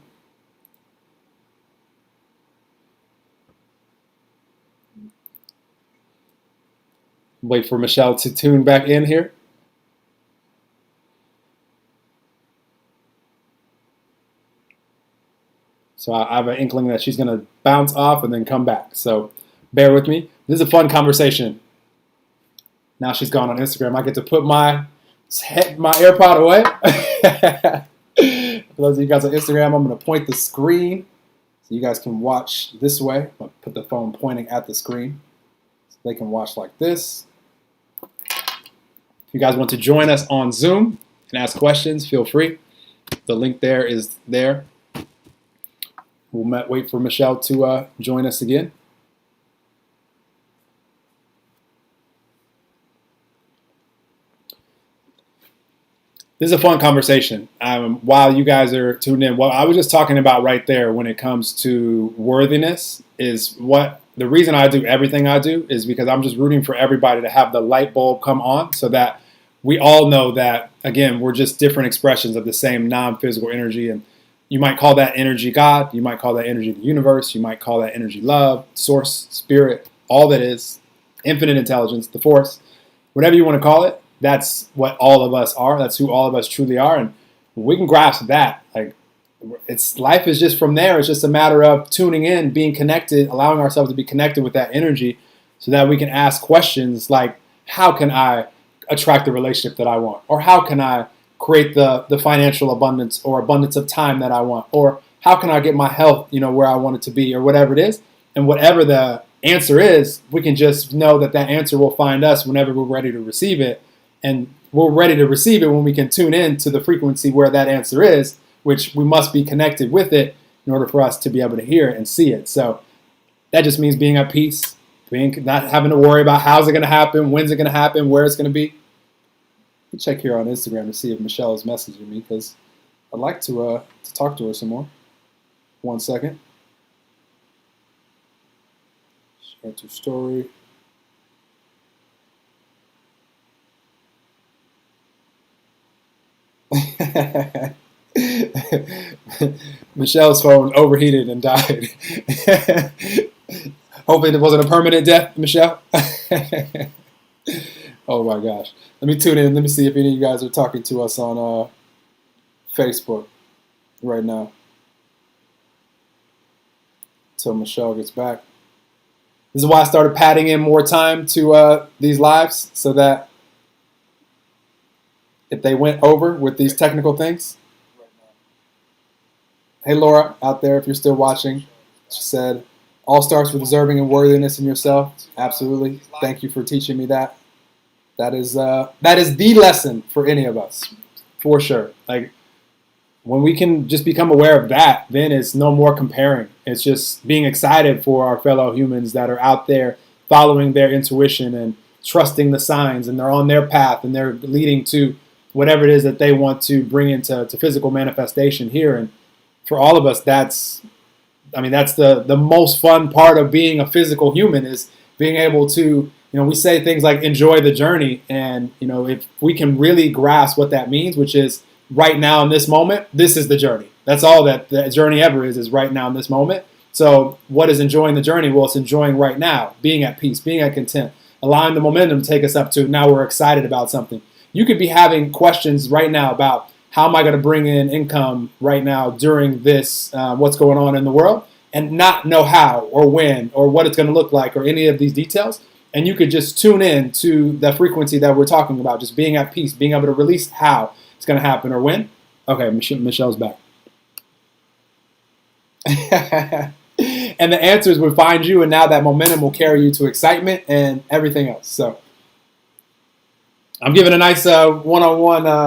Speaker 1: Wait for Michelle to tune back in here. So I have an inkling that she's going to bounce off and then come back. So bear with me. This is a fun conversation. Now she's gone on Instagram. I get to put my AirPod away. For those of you guys on Instagram, I'm going to point the screen so you guys can watch this way. I'm going to put the phone pointing at the screen so they can watch like this. If you guys want to join us on Zoom and ask questions, feel free. The link there is there. We'll wait for Michelle to join us again. This is a fun conversation. While you guys are tuned in, what I was just talking about right there when it comes to worthiness is what the reason I do everything I do is because I'm just rooting for everybody to have the light bulb come on so that we all know that, again, we're just different expressions of the same non-physical energy. And you might call that energy God. You might call that energy the universe. You might call that energy love, source, spirit, all that is, infinite intelligence, the force, whatever you want to call it. That's what all of us are. That's who all of us truly are. And we can grasp that. Like, life is just from there. It's just a matter of tuning in, being connected, allowing ourselves to be connected with that energy so that we can ask questions like, how can I attract the relationship that I want? Or how can I create the financial abundance or abundance of time that I want? Or how can I get my health, where I want it to be, or whatever it is? And whatever the answer is, we can just know that that answer will find us whenever we're ready to receive it. And we're ready to receive it when we can tune in to the frequency where that answer is, which we must be connected with it in order for us to be able to hear it and see it. So that just means being at peace, not having to worry about how's it going to happen, when's it going to happen, where it's going to be. Check here on Instagram to see if Michelle is messaging me because I'd like to talk to her some more. 1 second. Share to story. Michelle's phone overheated and died. Hopefully it wasn't a permanent death, Michelle. Oh my gosh. Let me tune in. Let me see if any of you guys are talking to us on Facebook right now. Until Michelle gets back. This is why I started padding in more time to these lives so that if they went over with these technical things. Hey Laura, out there, if you're still watching, she said, all starts with deserving and worthiness in yourself. Absolutely. Thank you for teaching me that. That is the lesson for any of us, for sure. Like when we can just become aware of that, then it's no more comparing. It's just being excited for our fellow humans that are out there following their intuition and trusting the signs, and they're on their path and they're leading to whatever it is that they want to bring into physical manifestation here. And for all of us, that's the most fun part of being a physical human is being able to, we say things like enjoy the journey. And, if we can really grasp what that means, which is right now in this moment, this is the journey. That's all that the journey ever is right now in this moment. So what is enjoying the journey? Well, it's enjoying right now, being at peace, being at content, allowing the momentum to take us up to now we're excited about something. You could be having questions right now about how am I going to bring in income right now during this, what's going on in the world, and not know how or when or what it's going to look like or any of these details. And you could just tune in to the frequency that we're talking about, just being at peace, being able to release how it's going to happen or when. Okay, Michelle's back. And the answers would find you, and now that momentum will carry you to excitement and everything else. So I'm giving a nice one-on-one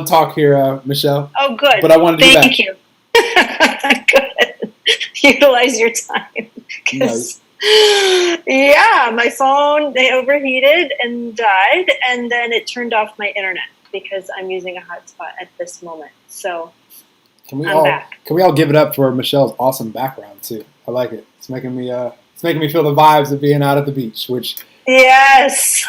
Speaker 1: talk here, Michelle.
Speaker 2: Oh, good.
Speaker 1: But I wanted to do that.
Speaker 2: Thank you. Good. Utilize your time.
Speaker 1: Nice.
Speaker 2: Yeah, my phone, they overheated and died, and then it turned off my internet because I'm using a hotspot at this moment. So
Speaker 1: Can we
Speaker 2: I'm
Speaker 1: all
Speaker 2: back.
Speaker 1: Can we all give it up for Michelle's awesome background too? I like it. It's making me feel the vibes of being out at the beach, which
Speaker 2: Yes.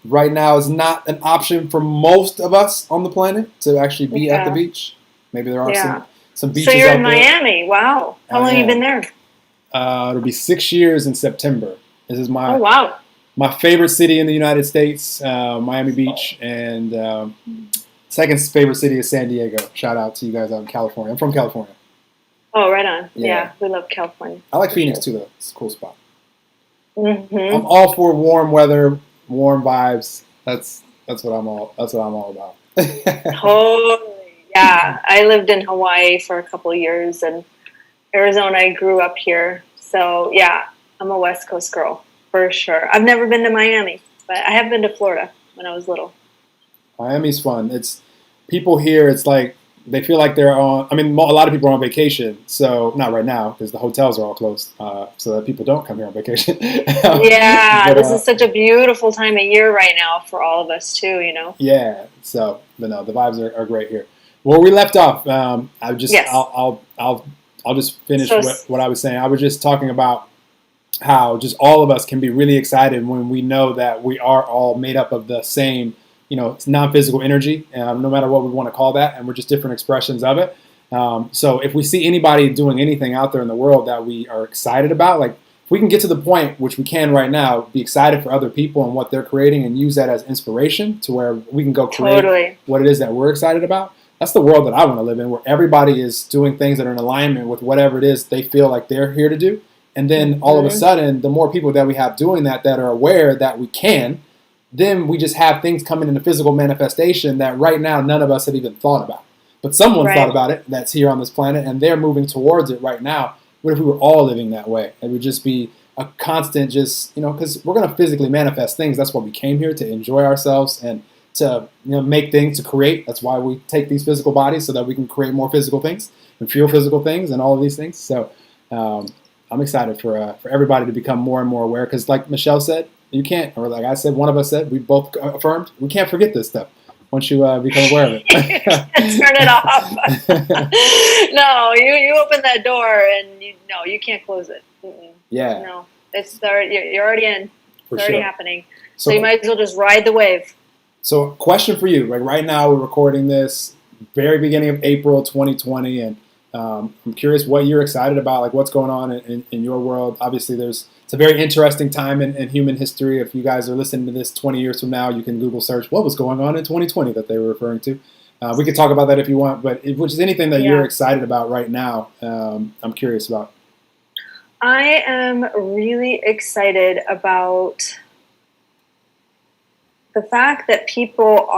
Speaker 1: right now is not an option for most of us on the planet to actually be at the beach. Maybe there are some beaches.
Speaker 2: So you're
Speaker 1: out
Speaker 2: in
Speaker 1: there.
Speaker 2: Miami. Wow. How long have you been there?
Speaker 1: It'll be 6 years in September. This is my my favorite city in the United States, Miami Beach, and second favorite city is San Diego. Shout out to you guys out in California. I'm from California.
Speaker 2: Oh, right on. Yeah, we love California.
Speaker 1: I like Phoenix too, though. It's a cool spot.
Speaker 2: Mm-hmm.
Speaker 1: I'm all for warm weather, warm vibes. That's what I'm all about.
Speaker 2: Totally. Yeah, I lived in Hawaii for a couple of years, and Arizona. I grew up here, so yeah, I'm a West Coast girl for sure. I've never been to Miami, but I have been to Florida when I was little.
Speaker 1: Miami's fun. It's people here. It's like they feel like they're on. I mean, a lot of people are on vacation. So not right now because the hotels are all closed, so that people don't come here on vacation.
Speaker 2: Yeah, but, this is such a beautiful time of year right now for all of us too. You know.
Speaker 1: Yeah. So, but no, the vibes are great here. Where we left off, I'll just finish what I was saying. I was just talking about how just all of us can be really excited when we know that we are all made up of the same, it's non-physical energy, no matter what we want to call that, and we're just different expressions of it. So if we see anybody doing anything out there in the world that we are excited about, like if we can get to the point, which we can right now, be excited for other people and what they're creating and use that as inspiration to where we can go create what it is that we're excited about. That's the world that I want to live in, where everybody is doing things that are in alignment with whatever it is they feel like they're here to do. And then all of a sudden, the more people that we have doing that are aware that we can, then we just have things coming into physical manifestation that right now none of us have even thought about. But someone thought about it that's here on this planet, and they're moving towards it right now. What if we were all living that way? It would just be a constant because we're going to physically manifest things. That's why we came here, to enjoy ourselves and to make things, to create. That's why we take these physical bodies so that we can create more physical things and feel physical things and all of these things. So I'm excited for everybody to become more and more aware, because like Michelle said, you can't, or like I said, one of us said, we both affirmed, we can't forget this stuff once you become aware of it.
Speaker 2: Turn it off. No, you open that door and you can't close it. Mm-mm.
Speaker 1: Yeah.
Speaker 2: No, you're already in. It's already happening. So you might as well just ride the wave. So,
Speaker 1: question for you. Like right now, we're recording this very beginning of April 2020, and I'm curious what you're excited about, like what's going on in your world. Obviously, it's a very interesting time in human history. If you guys are listening to this 20 years from now, you can Google search what was going on in 2020 that they were referring to. We could talk about that if you want, but which is anything that you're excited about right now, I'm curious about.
Speaker 2: I am really excited about the fact that people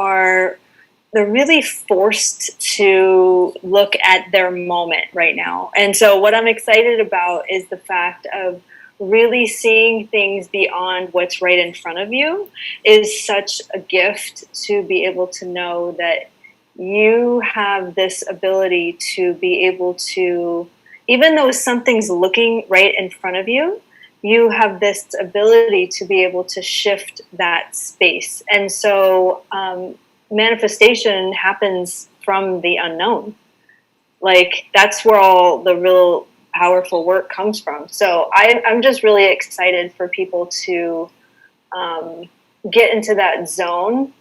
Speaker 2: they're really forced to look at their moment right now. And so what I'm excited about is the fact of really seeing things beyond what's right in front of you is such a gift, to be able to know that you have this ability to be able to, even though something's looking right in front of you, you have this ability to be able to shift that space. And so manifestation happens from the unknown. Like that's where all the real powerful work comes from. So I'm just really excited for people to get into that zone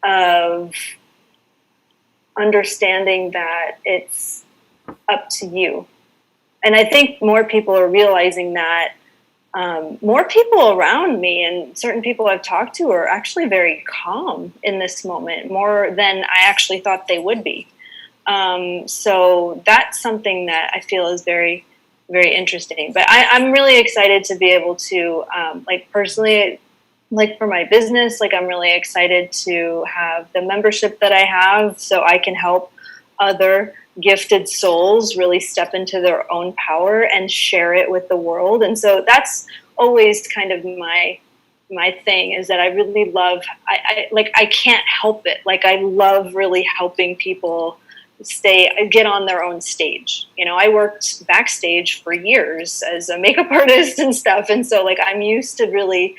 Speaker 2: of understanding that it's up to you. And I think more people are realizing that. More people around me and certain people I've talked to are actually very calm in this moment, more than I actually thought they would be. So that's something that I feel is very, very interesting. But I'm really excited to be able to, personally, like for my business, like I'm really excited to have the membership that I have so I can help other gifted souls really step into their own power and share it with the world. And so that's always kind of my thing, is that I really love, I can't help it. Like, I love really helping people get on their own stage. You know, I worked backstage for years as a makeup artist and stuff. And so like, I'm used to really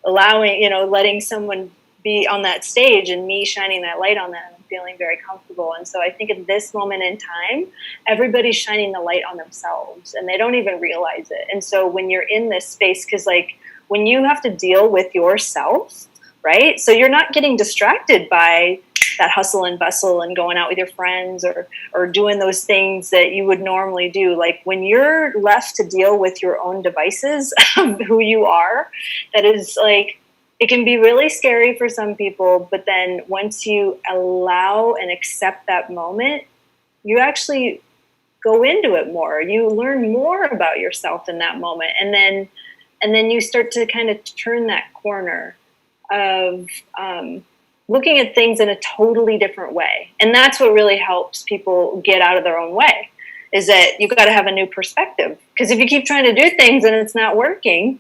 Speaker 2: allowing, letting someone be on that stage and me shining that light on them and feeling very comfortable. And so I think at this moment in time, everybody's shining the light on themselves and they don't even realize it. And so when you're in this space, because like when you have to deal with yourself, right? So you're not getting distracted by that hustle and bustle and going out with your friends or doing those things that you would normally do. Like when you're left to deal with your own devices of who you are, that is like, it can be really scary for some people, but then once you allow and accept that moment, you actually go into it more. You learn more about yourself in that moment. And then you start to kind of turn that corner of looking at things in a totally different way. And that's what really helps people get out of their own way, is that you've got to have a new perspective. Because if you keep trying to do things and it's not working,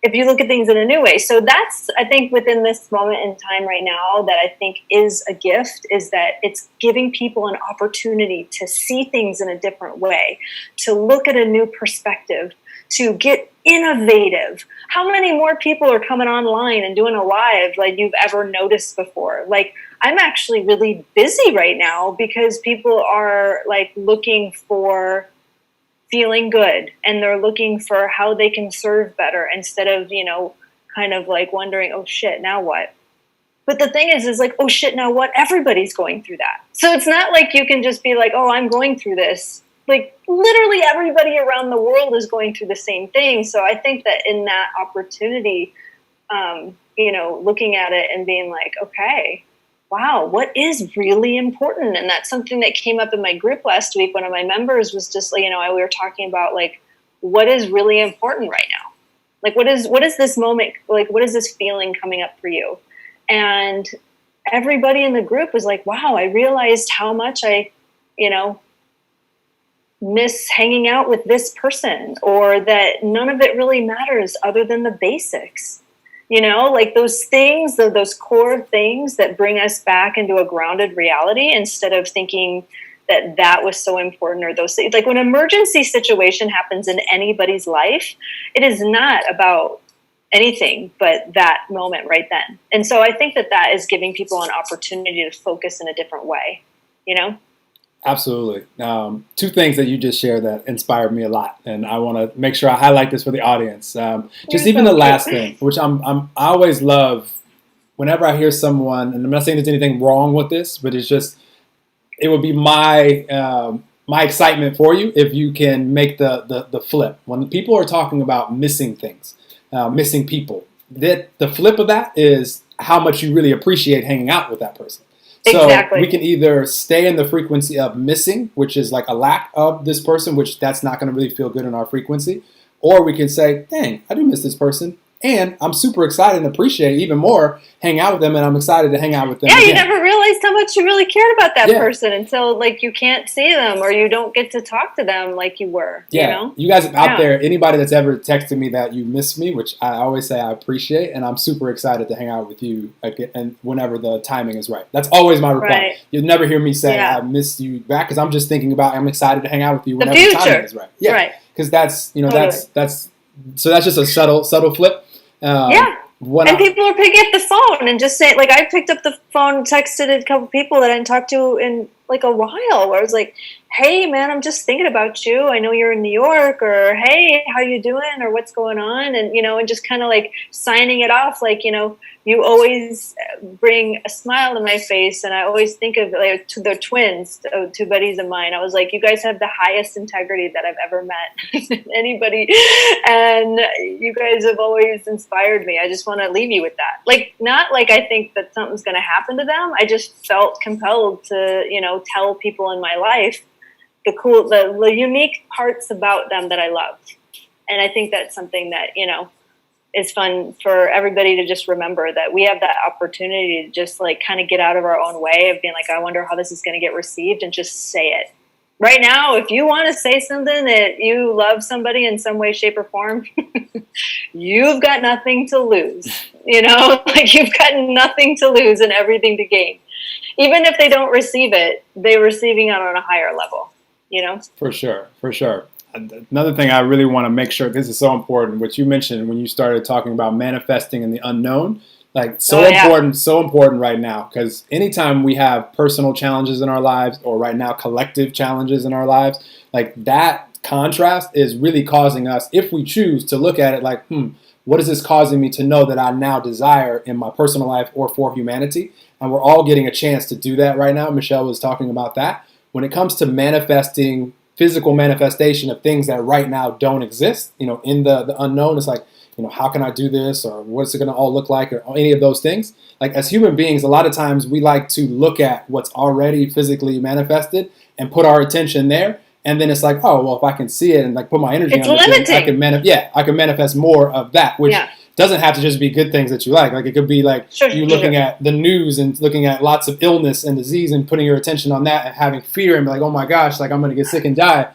Speaker 2: if you look at things in a new way. So that's, I think, within this moment in time right now, that I think is a gift, is that it's giving people an opportunity to see things in a different way, to look at a new perspective, to get innovative. How many more people are coming online and doing a live like you've ever noticed before? Like, I'm actually really busy right now because people are like looking for feeling good, and they're looking for how they can serve better instead of, kind of like wondering, oh shit, now what? But the thing is like, oh shit, now what? Everybody's going through that. So it's not like you can just be like, oh, I'm going through this. Like literally everybody around the world is going through the same thing. So I think that in that opportunity, looking at it and being like, okay, wow, what is really important? And that's something that came up in my group last week. One of my members was just, we were talking about like, what is really important right now? Like, what is this moment? Like, what is this feeling coming up for you? And everybody in the group was like, wow, I realized how much I, miss hanging out with this person, or that none of it really matters other than the basics. Like those things, those core things that bring us back into a grounded reality, instead of thinking that was so important, or those things. Like when an emergency situation happens in anybody's life, it is not about anything but that moment right then. And so I think that is giving people an opportunity to focus in a different way,
Speaker 1: Absolutely. Two things that you just shared that inspired me a lot, and I want to make sure I highlight this for the audience. Just even the last thing, which I always love whenever I hear someone, and I'm not saying there's anything wrong with this, but it's just, it would be my excitement for you if you can make the flip. When people are talking about missing things, missing people, that the flip of that is how much you really appreciate hanging out with that person. So
Speaker 2: exactly.
Speaker 1: We can either stay in the frequency of missing, which is like a lack of this person, which that's not going to really feel good in our frequency. Or we can say, dang, I do miss this person. And I'm super excited and appreciate even more hang out with them, and I'm excited to hang out with them
Speaker 2: again.
Speaker 1: You
Speaker 2: never realized how much you really cared about that person until like you can't see them, or you don't get to talk to them like you were.
Speaker 1: You guys out there, anybody that's ever texted me that you miss me, which I always say I appreciate, and I'm super excited to hang out with you again, and whenever the timing is right. That's always my reply. Right. You'll never hear me say I miss you back, because I'm just thinking about, I'm excited to hang out with you whenever the timing is right. Yeah, right. Because that's that's so that's just a subtle flip.
Speaker 2: And people are picking up the phone and just saying, like, I picked up the phone, texted a couple people that I hadn't talked to in like a while, where I was like, hey man, I'm just thinking about you. I know you're in New York, or hey, how you doing, or what's going on? And, and just kind of like signing it off. Like, you always bring a smile to my face. And I always think of like to the twins, two buddies of mine. I was like, you guys have the highest integrity that I've ever met anybody. And you guys have always inspired me. I just want to leave you with that. Like, not like I think that something's going to happen to them. I just felt compelled to, tell people in my life the unique parts about them that I love. And I think that's something that, is fun for everybody to just remember, that we have that opportunity to just like kind of get out of our own way of being like, I wonder how this is going to get received, and just say it. Right now, if you want to say something that you love somebody in some way, shape, or form, you've got nothing to lose. Like you've got nothing to lose and everything to gain. Even if they don't receive it, they're receiving it on a higher level.
Speaker 1: For sure, for sure. Another thing I really want to make sure, this is so important, what you mentioned when you started talking about manifesting in the unknown, like so important right now, because anytime we have personal challenges in our lives, or right now collective challenges in our lives, like that contrast is really causing us, if we choose to look at it like, what is this causing me to know that I now desire in my personal life or for humanity? And we're all getting a chance to do that right now. Michelle was talking about that. When it comes to manifesting, physical manifestation of things that right now don't exist, in the unknown, it's like, how can I do this, or what's it going to all look like, or any of those things. Like as human beings, a lot of times we like to look at what's already physically manifested and put our attention there. And then it's like, oh, well, if I can see it and like put my energy
Speaker 2: it's
Speaker 1: on it,
Speaker 2: limiting.
Speaker 1: I can manifest more of that, which doesn't have to just be good things that you like. Like it could be like you looking at the news and looking at lots of illness and disease and putting your attention on that and having fear and be like, oh my gosh, like I'm going to get sick and die.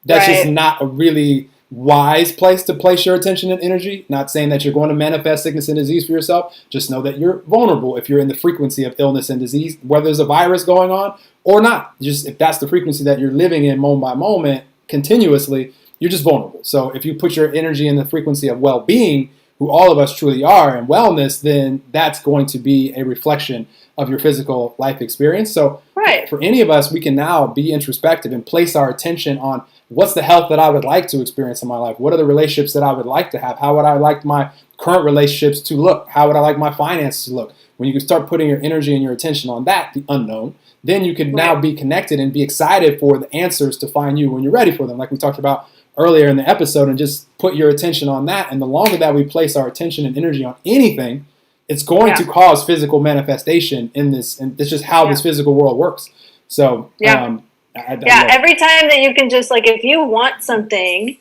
Speaker 1: That's just not a really wise place to place your attention and energy. Not saying that you're going to manifest sickness and disease for yourself. Just know that you're vulnerable if you're in the frequency of illness and disease, whether there's a virus going on or not. Just if that's the frequency that you're living in moment by moment, continuously, you're just vulnerable. So if you put your energy in the frequency of well-being, who all of us truly are, and wellness, then that's going to be a reflection of your physical life experience. So for any of us, we can now be introspective and place our attention on what's the health that I would like to experience in my life? What are the relationships that I would like to have? How would I like my current relationships to look? How would I like my finances to look? When you can start putting your energy and your attention on that, the unknown, then you can now be connected and be excited for the answers to find you when you're ready for them, like we talked about earlier in the episode, and just put your attention on that. And the longer that we place our attention and energy on anything, it's going to cause physical manifestation in this, and it's just how this physical world works. So
Speaker 2: every time that you can just, like, if you want something,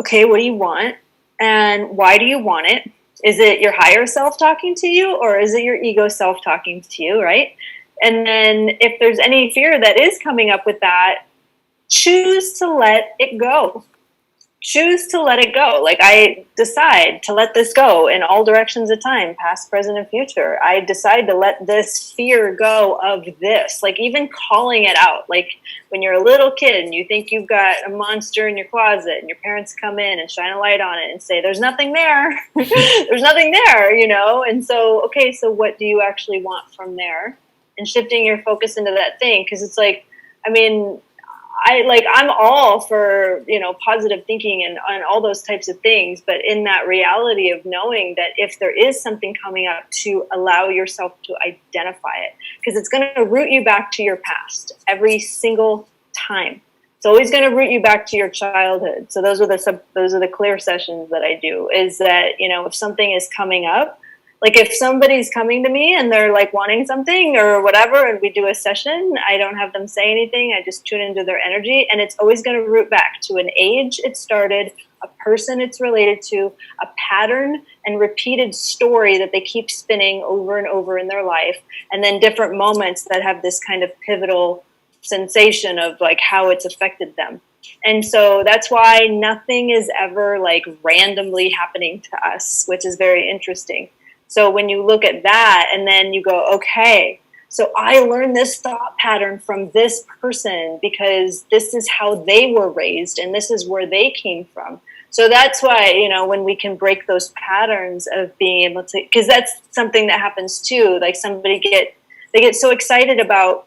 Speaker 2: okay, what do you want and why do you want it? Is it your higher self talking to you, or is it your ego self talking to you, right? And then if there's any fear that is coming up with that, choose to let it go. Choose to let it go. Like, I decide to let this go in all directions of time, past, present, and future. I decide to let this fear go of this. Like, even calling it out. Like, when you're a little kid and you think you've got a monster in your closet, and your parents come in and shine a light on it and say, there's nothing there. There's nothing there, And so, okay, so what do you actually want from there? And shifting your focus into that thing. Because it's like, I'm all for, positive thinking and all those types of things, but in that reality of knowing that if there is something coming up, to allow yourself to identify it, because it's going to root you back to your past every single time. It's always going to root you back to your childhood. So those are the clear sessions that I do, is that, if something is coming up, like if somebody's coming to me and they're like wanting something or whatever, and we do a session, I don't have them say anything. I just tune into their energy, and it's always going to root back to an age it started, a person it's related to, a pattern and repeated story that they keep spinning over and over in their life, and then different moments that have this kind of pivotal sensation of like how it's affected them. And so that's why nothing is ever like randomly happening to us, which is very interesting. So when you look at that and then you go, okay, so I learned this thought pattern from this person because this is how they were raised and this is where they came from. So that's why, when we can break those patterns of being able to, because that's something that happens too. Like they get so excited about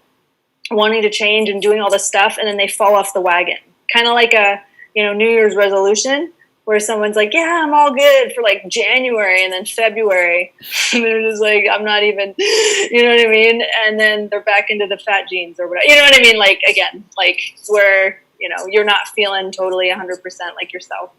Speaker 2: wanting to change and doing all this stuff, and then they fall off the wagon. Kind of like a, New Year's resolution, where someone's like, yeah, I'm all good for like January, and then February, and they're just like, I'm not even, you know what I mean? And then they're back into the fat jeans or whatever, you know what I mean? Like, again, like where, you're not feeling totally 100% like yourself.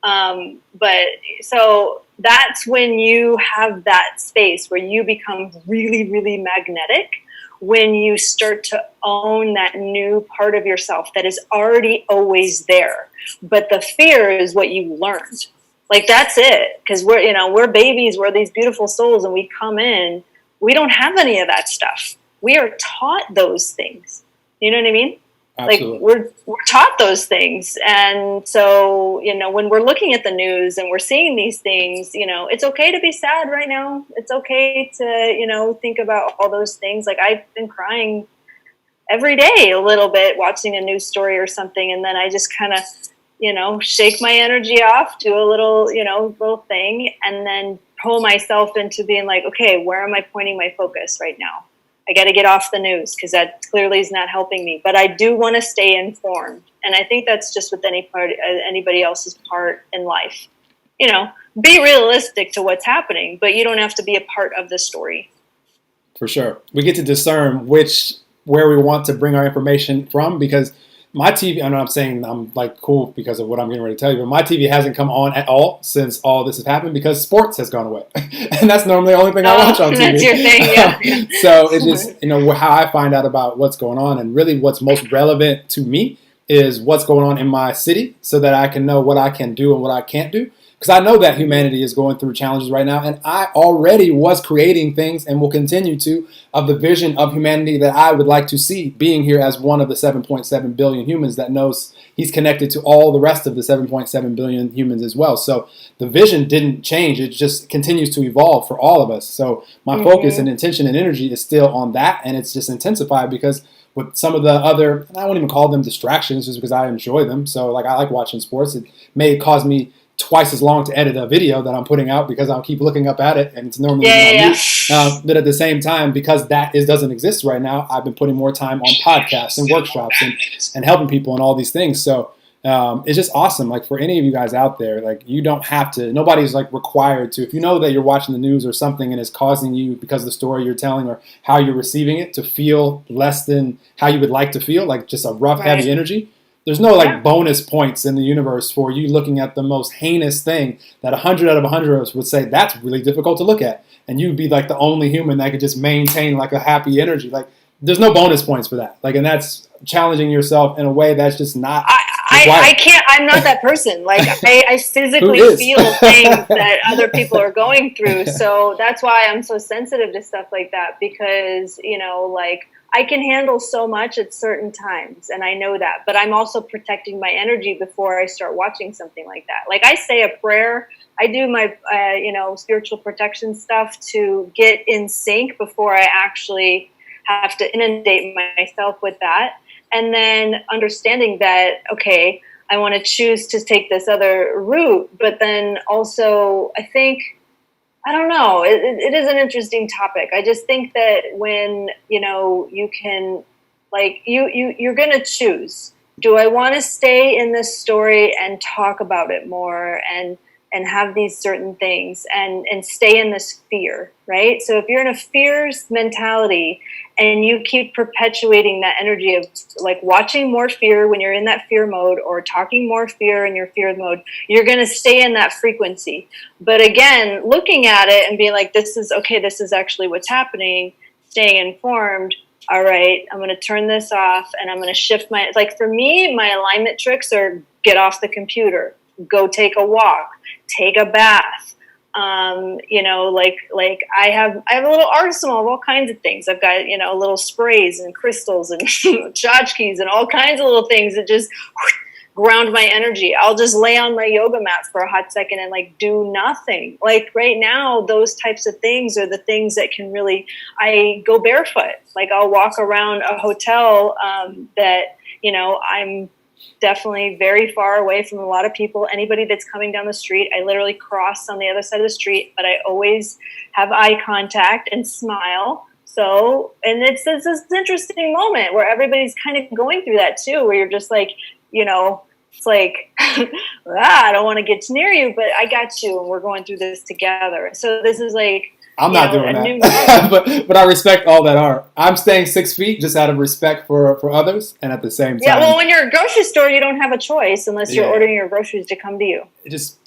Speaker 2: But so that's when you have that space where you become really, really magnetic, when you start to own that new part of yourself that is already always there. But the fear is what you learned. Like, that's it. Because we're babies, we're these beautiful souls, and we come in, we don't have any of that stuff. We are taught those things. You know what I mean? Like
Speaker 1: Absolutely.
Speaker 2: we're taught those things. And so, when we're looking at the news and we're seeing these things, it's okay to be sad right now. It's okay to, think about all those things. Like I've been crying every day a little bit watching a news story or something, and then I just kind of shake my energy off, do a little little thing, and then pull myself into being like, okay, where am I pointing my focus right now? I got to get off the news because that clearly is not helping me, but I do want to stay informed. And I think that's just with anybody else's part in life. Be realistic to what's happening, but you don't have to be a part of the story.
Speaker 1: For sure. We get to discern where we want to bring our information from, because my TV, I know I'm saying I'm like cool because of what I'm getting ready to tell you, but my TV hasn't come on at all since all this has happened because sports has gone away. And that's normally the only thing I watch on TV.
Speaker 2: That's your thing, yeah.
Speaker 1: So it's just, how I find out about what's going on, and really what's most relevant to me is what's going on in my city so that I can know what I can do and what I can't do. Because I know that humanity is going through challenges right now, and I already was creating things and will continue to, of the vision of humanity that I would like to see, being here as one of the 7.7 billion humans that knows he's connected to all the rest of the 7.7 billion humans as well. So the vision didn't change. It just continues to evolve for all of us. So my focus and intention and energy is still on that, and it's just intensified because with some of the other, I won't even call them distractions just because I enjoy them. So like I like watching sports. It may cause me twice as long to edit a video that I'm putting out because I'll keep looking up at it, and it's normally but at the same time, because that doesn't exist right now, I've been putting more time on podcasts and workshops and helping people and all these things. So it's just awesome. Like for any of you guys out there, like you don't have to, nobody's like required to, if you know that you're watching the news or something and it's causing you, because of the story you're telling or how you're receiving it, to feel less than how you would like to feel, like just a rough, heavy energy. There's no like bonus points in the universe for you looking at the most heinous thing that 100 out of 100 of us would say that's really difficult to look at. And you'd be like the only human that could just maintain like a happy energy. Like there's no bonus points for that. Like, and that's challenging yourself in a way that's just not.
Speaker 2: I can't, I'm not that person. Like I physically feel things that other people are going through. So that's why I'm so sensitive to stuff like that, because, like, I can handle so much at certain times, and I know that, but I'm also protecting my energy before I start watching something like that. Like I say a prayer, I do my, spiritual protection stuff to get in sync before I actually have to inundate myself with that. And then understanding that, okay, I want to choose to take this other route, but then also I think, I don't know. It is an interesting topic. I just think that when, you can, like, you're going to choose. Do I want to stay in this story and talk about it more and have these certain things and stay in this fear, right? So if you're in a fears mentality and you keep perpetuating that energy of like watching more fear when you're in that fear mode or talking more fear in your fear mode, you're going to stay in that frequency. But again, looking at it and being like, this is actually what's happening, staying informed. All right, I'm going to turn this off and I'm going to shift like for me, my alignment tricks are get off the computer, go take a walk, take a bath. Like I have a little arsenal of all kinds of things. I've got, little sprays and crystals and tchotchkes and all kinds of little things that just ground my energy. I'll just lay on my yoga mat for a hot second and like do nothing. Like right now, those types of things are the things that can really, I go barefoot. Like I'll walk around a hotel that, I'm definitely very far away from a lot of people. Anybody that's coming down the street, I literally cross on the other side of the street, but I always have eye contact and smile. So, and it's this interesting moment where everybody's kind of going through that too, where you're just like, it's like, I don't want to get near you, but I got you, and we're going through this together. So this is like,
Speaker 1: I'm not doing that, but I respect all that are. I'm staying 6 feet just out of respect for others, and at the same time.
Speaker 2: Yeah, well, when you're at a grocery store, you don't have a choice unless you're ordering your groceries to come to you.
Speaker 1: It just,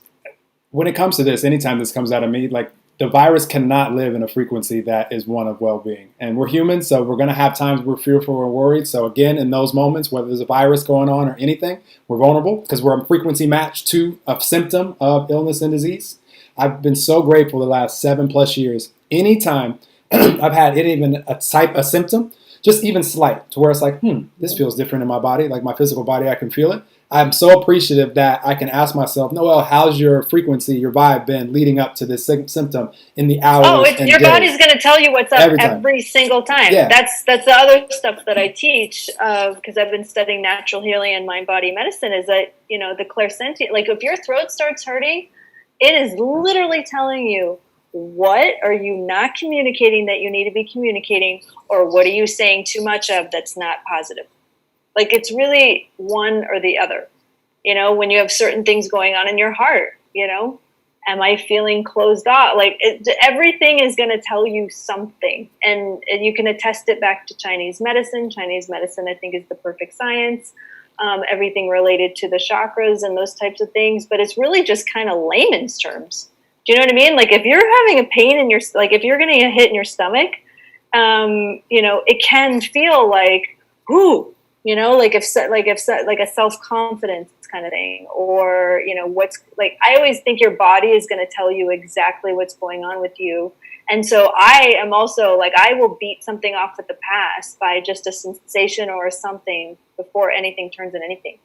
Speaker 1: when it comes to this, anytime this comes out of me, like the virus cannot live in a frequency that is one of well-being. And we're humans, so we're going to have times we're fearful or worried. So again, in those moments, whether there's a virus going on or anything, we're vulnerable because we're a frequency match to a symptom of illness and disease. I've been so grateful the last 7+ years. Anytime I've had even a symptom, just even slight, to where it's like, this feels different in my body, like my physical body, I can feel it. I'm so appreciative that I can ask myself, Noel, how's your frequency, your vibe been leading up to this symptom in the hours and
Speaker 2: your
Speaker 1: days?
Speaker 2: Body's going to tell you what's up every single time.
Speaker 1: Yeah.
Speaker 2: That's the other stuff that I teach, because I've been studying natural healing and mind-body medicine, is that, the clairsentient, like if your throat starts hurting, it is literally telling you, what are you not communicating that you need to be communicating, or what are you saying too much of that's not positive? Like, it's really one or the other. When you have certain things going on in your heart, am I feeling closed off? Like, everything is going to tell you something. And you can attest it back to Chinese medicine. Chinese medicine, I think, is the perfect science. Everything related to the chakras and those types of things. But it's really just kind of layman's terms. Do you know what I mean? Like, if you're having a pain in your, like, if you're going to get hit in your stomach, it can feel like, ooh, like a self-confidence kind of thing, or, what's like, I always think your body is going to tell you exactly what's going on with you. And so I am also like, I will beat something off with the past by just a sensation or something before anything turns into anything.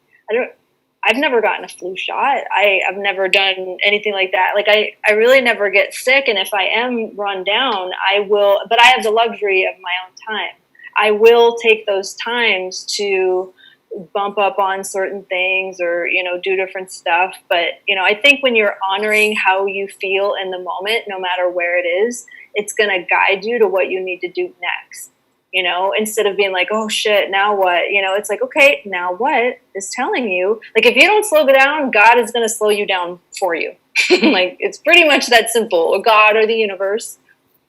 Speaker 2: I've never gotten a flu shot. I've never done anything like that. Like, I really never get sick. And if I am run down, I will, but I have the luxury of my own time. I will take those times to bump up on certain things or, do different stuff. But, I think when you're honoring how you feel in the moment, no matter where it is, it's going to guide you to what you need to do next. Instead of being like, oh shit, now what? It's like, okay, now what is telling you? Like, if you don't slow down, God is going to slow you down for you. Like, it's pretty much that simple. Or God or the universe,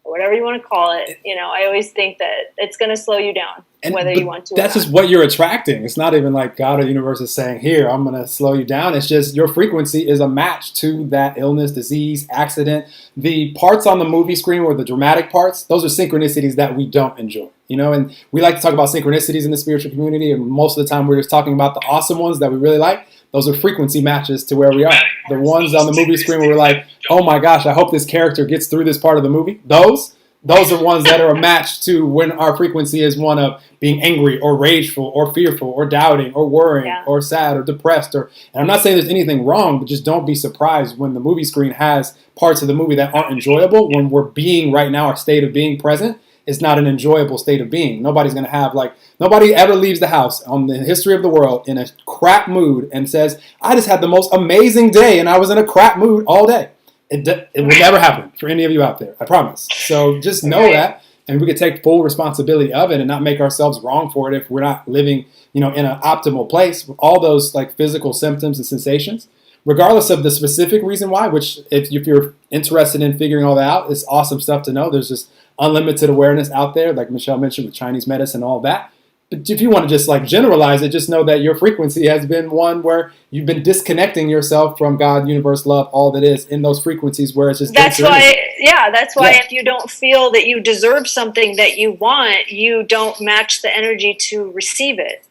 Speaker 2: or whatever you want to call it. I always think that it's going to slow you down, whether you want to.
Speaker 1: That's just what you're attracting. It's not even like God or the universe is saying, here, I'm going to slow you down. It's just your frequency is a match to that illness, disease, accident. The parts on the movie screen or the dramatic parts, those are synchronicities that we don't enjoy. And we like to talk about synchronicities in the spiritual community, and most of the time we're just talking about the awesome ones that we really like. Those are frequency matches to where we are. The ones on the movie screen where we're like, oh my gosh, I hope this character gets through this part of the movie. Those are ones that are a match to when our frequency is one of being angry or rageful or fearful or doubting or worrying or sad or depressed. And I'm not saying there's anything wrong, but just don't be surprised when the movie screen has parts of the movie that aren't enjoyable. When we're being right now, our state of being present is not an enjoyable state of being. Nobody's going to have, like, nobody ever leaves the house on the history of the world in a crap mood and says, I just had the most amazing day and I was in a crap mood all day. It will never happen for any of you out there, I promise. So just know that, and we can take full responsibility of it and not make ourselves wrong for it if we're not living, in an optimal place with all those like physical symptoms and sensations, regardless of the specific reason why, which if you're interested in figuring all that out, it's awesome stuff to know. There's just unlimited awareness out there, like Michelle mentioned with Chinese medicine and all that. But if you want to just like generalize it, just know that your frequency has been one where you've been disconnecting yourself from God, universe, love, all that is in those frequencies where it's just.
Speaker 2: That's why if you don't feel that you deserve something that you want, you don't match the energy to receive it.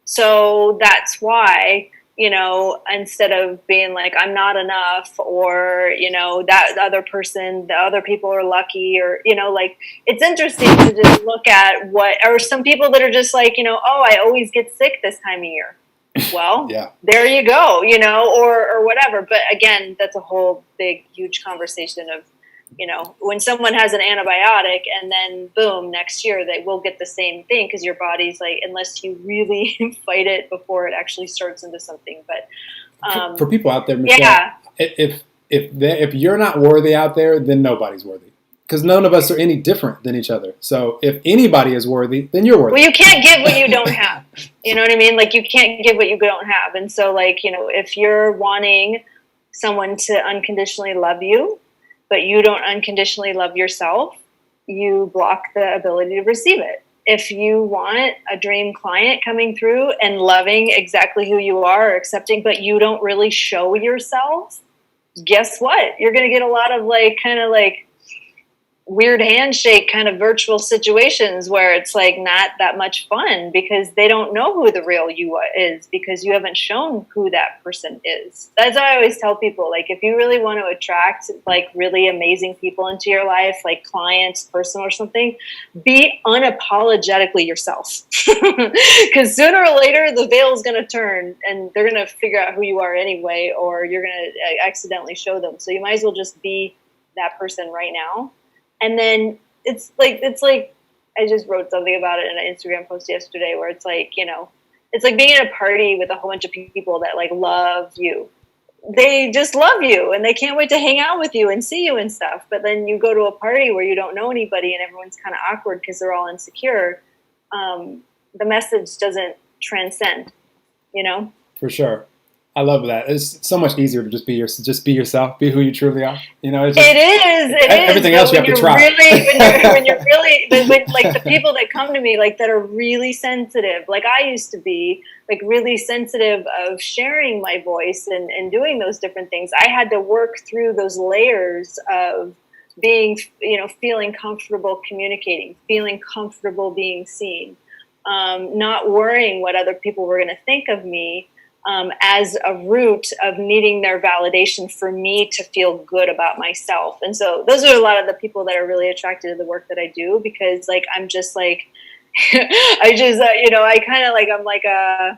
Speaker 2: So that's why, instead of being like, I'm not enough, or, that other person, the other people are lucky, or, like, it's interesting to just look at or some people that are just like, oh, I always get sick this time of year. Well, there you go, or whatever. But again, that's a whole big, huge conversation of, when someone has an antibiotic and then boom, next year they will get the same thing because your body's like, unless you really fight it before it actually starts into something. But
Speaker 1: for people out there, Michelle, if you're not worthy out there, then nobody's worthy. Because none of us are any different than each other. So if anybody is worthy, then you're worthy.
Speaker 2: Well, you can't give what you don't have. You know what I mean? Like, you can't give what you don't have. And so, like, if you're wanting someone to unconditionally love you, but you don't unconditionally love yourself, you block the ability to receive it. If you want a dream client coming through and loving exactly who you are, or accepting, but you don't really show yourself, guess what? You're going to get a lot of like, kind of like, weird handshake kind of virtual situations where it's like not that much fun because they don't know who the real you is because you haven't shown who that person is. That's what I always tell people. Like, if you really want to attract like really amazing people into your life, like clients, person or something, be unapologetically yourself. Because sooner or later the veil is going to turn and they're going to figure out who you are anyway, or you're going to accidentally show them. So you might as well just be that person right now. And then it's like I just wrote something about it in an Instagram post yesterday where it's like, you know, it's like being at a party with a whole bunch of people that like love you. They just love you and they can't wait to hang out with you and see you and stuff. But then you go to a party where you don't know anybody and everyone's kind of awkward because they're all insecure. The message doesn't transcend, you know?
Speaker 1: For sure. I love that. It's so much easier to just be yourself, be who you truly are. You know, it's just,
Speaker 2: it is.
Speaker 1: Everything else you have to try.
Speaker 2: When you're really, like the people that come to me, like that are really sensitive, like I used to be, like really sensitive of sharing my voice and doing those different things. I had to work through those layers of being, you know, feeling comfortable communicating, feeling comfortable being seen, not worrying what other people were going to think of me. As a root of needing their validation for me to feel good about myself. And so those are a lot of the people that are really attracted to the work that I do, because like, I'm just like, I just, you know, I kind of like, I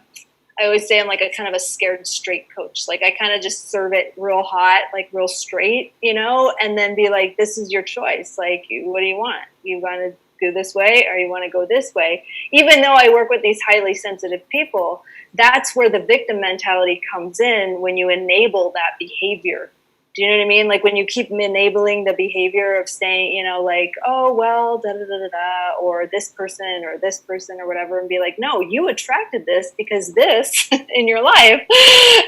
Speaker 2: always say I'm like a kind of a scared straight coach. Like I kind of just serve it real hot, like real straight, you know, and then be like, this is your choice. Like, what do you want? You want to go this way or you want to go this way? Even though I work with these highly sensitive people, that's where the victim mentality comes in when you enable that behavior. Do you know what I mean? Like when you keep enabling the behavior of saying, you know, like, oh, well, da da da da da, or this person or whatever, and be like, no, you attracted this because this in your life,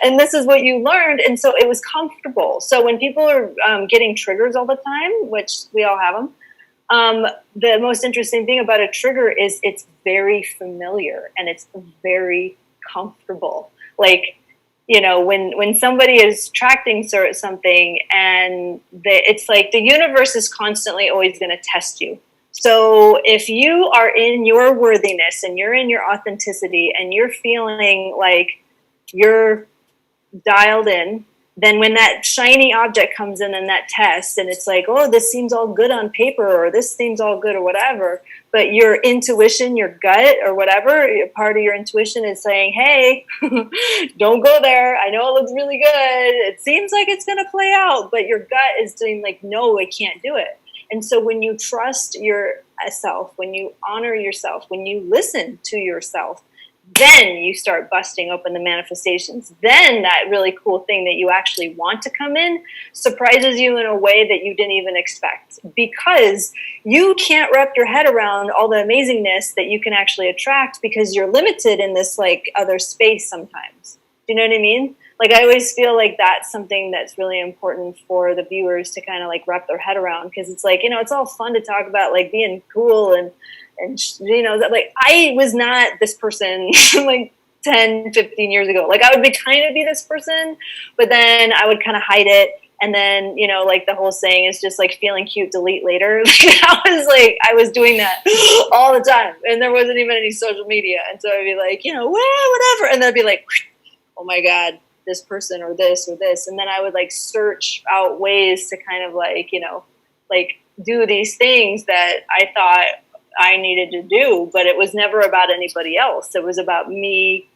Speaker 2: and this is what you learned. And so it was comfortable. So when people are getting triggers all the time, which we all have them, the most interesting thing about a trigger is it's very familiar and it's very comfortable. Like, you know, when somebody is attracting something and it's like the universe is constantly always going to test you. So if you are in your worthiness and you're in your authenticity and you're feeling like you're dialed in, then when that shiny object comes in that test and it's like, oh, this seems all good on paper or this seems all good or whatever, but your intuition, your gut or whatever, part of your intuition is saying, hey, don't go there. I know it looks really good. It seems like it's going to play out, but your gut is saying like, no, I can't do it. And so when you trust yourself, when you honor yourself, when you listen to yourself, then you start busting open the manifestations. Then that really cool thing that you actually want to come in surprises you in a way that you didn't even expect, because you can't wrap your head around all the amazingness that you can actually attract because you're limited in this like other space sometimes. Do you know what I mean? Like I always feel like that's something that's really important for the viewers to kind of like wrap their head around, because it's like, you know, it's all fun to talk about like being cool and you know, that like I was not this person like 10, 15 years ago. Like I would be kind of be this person, but then I would kind of hide it. And then, you know, like the whole saying is just like feeling cute, delete later. I was doing that all the time. And there wasn't even any social media. And so I'd be like, you know, well, whatever. And then I'd be like, oh my God, this person or this or this. And then I would like search out ways to kind of like, you know, like do these things that I thought I needed to do, but it was never about anybody else. It was about me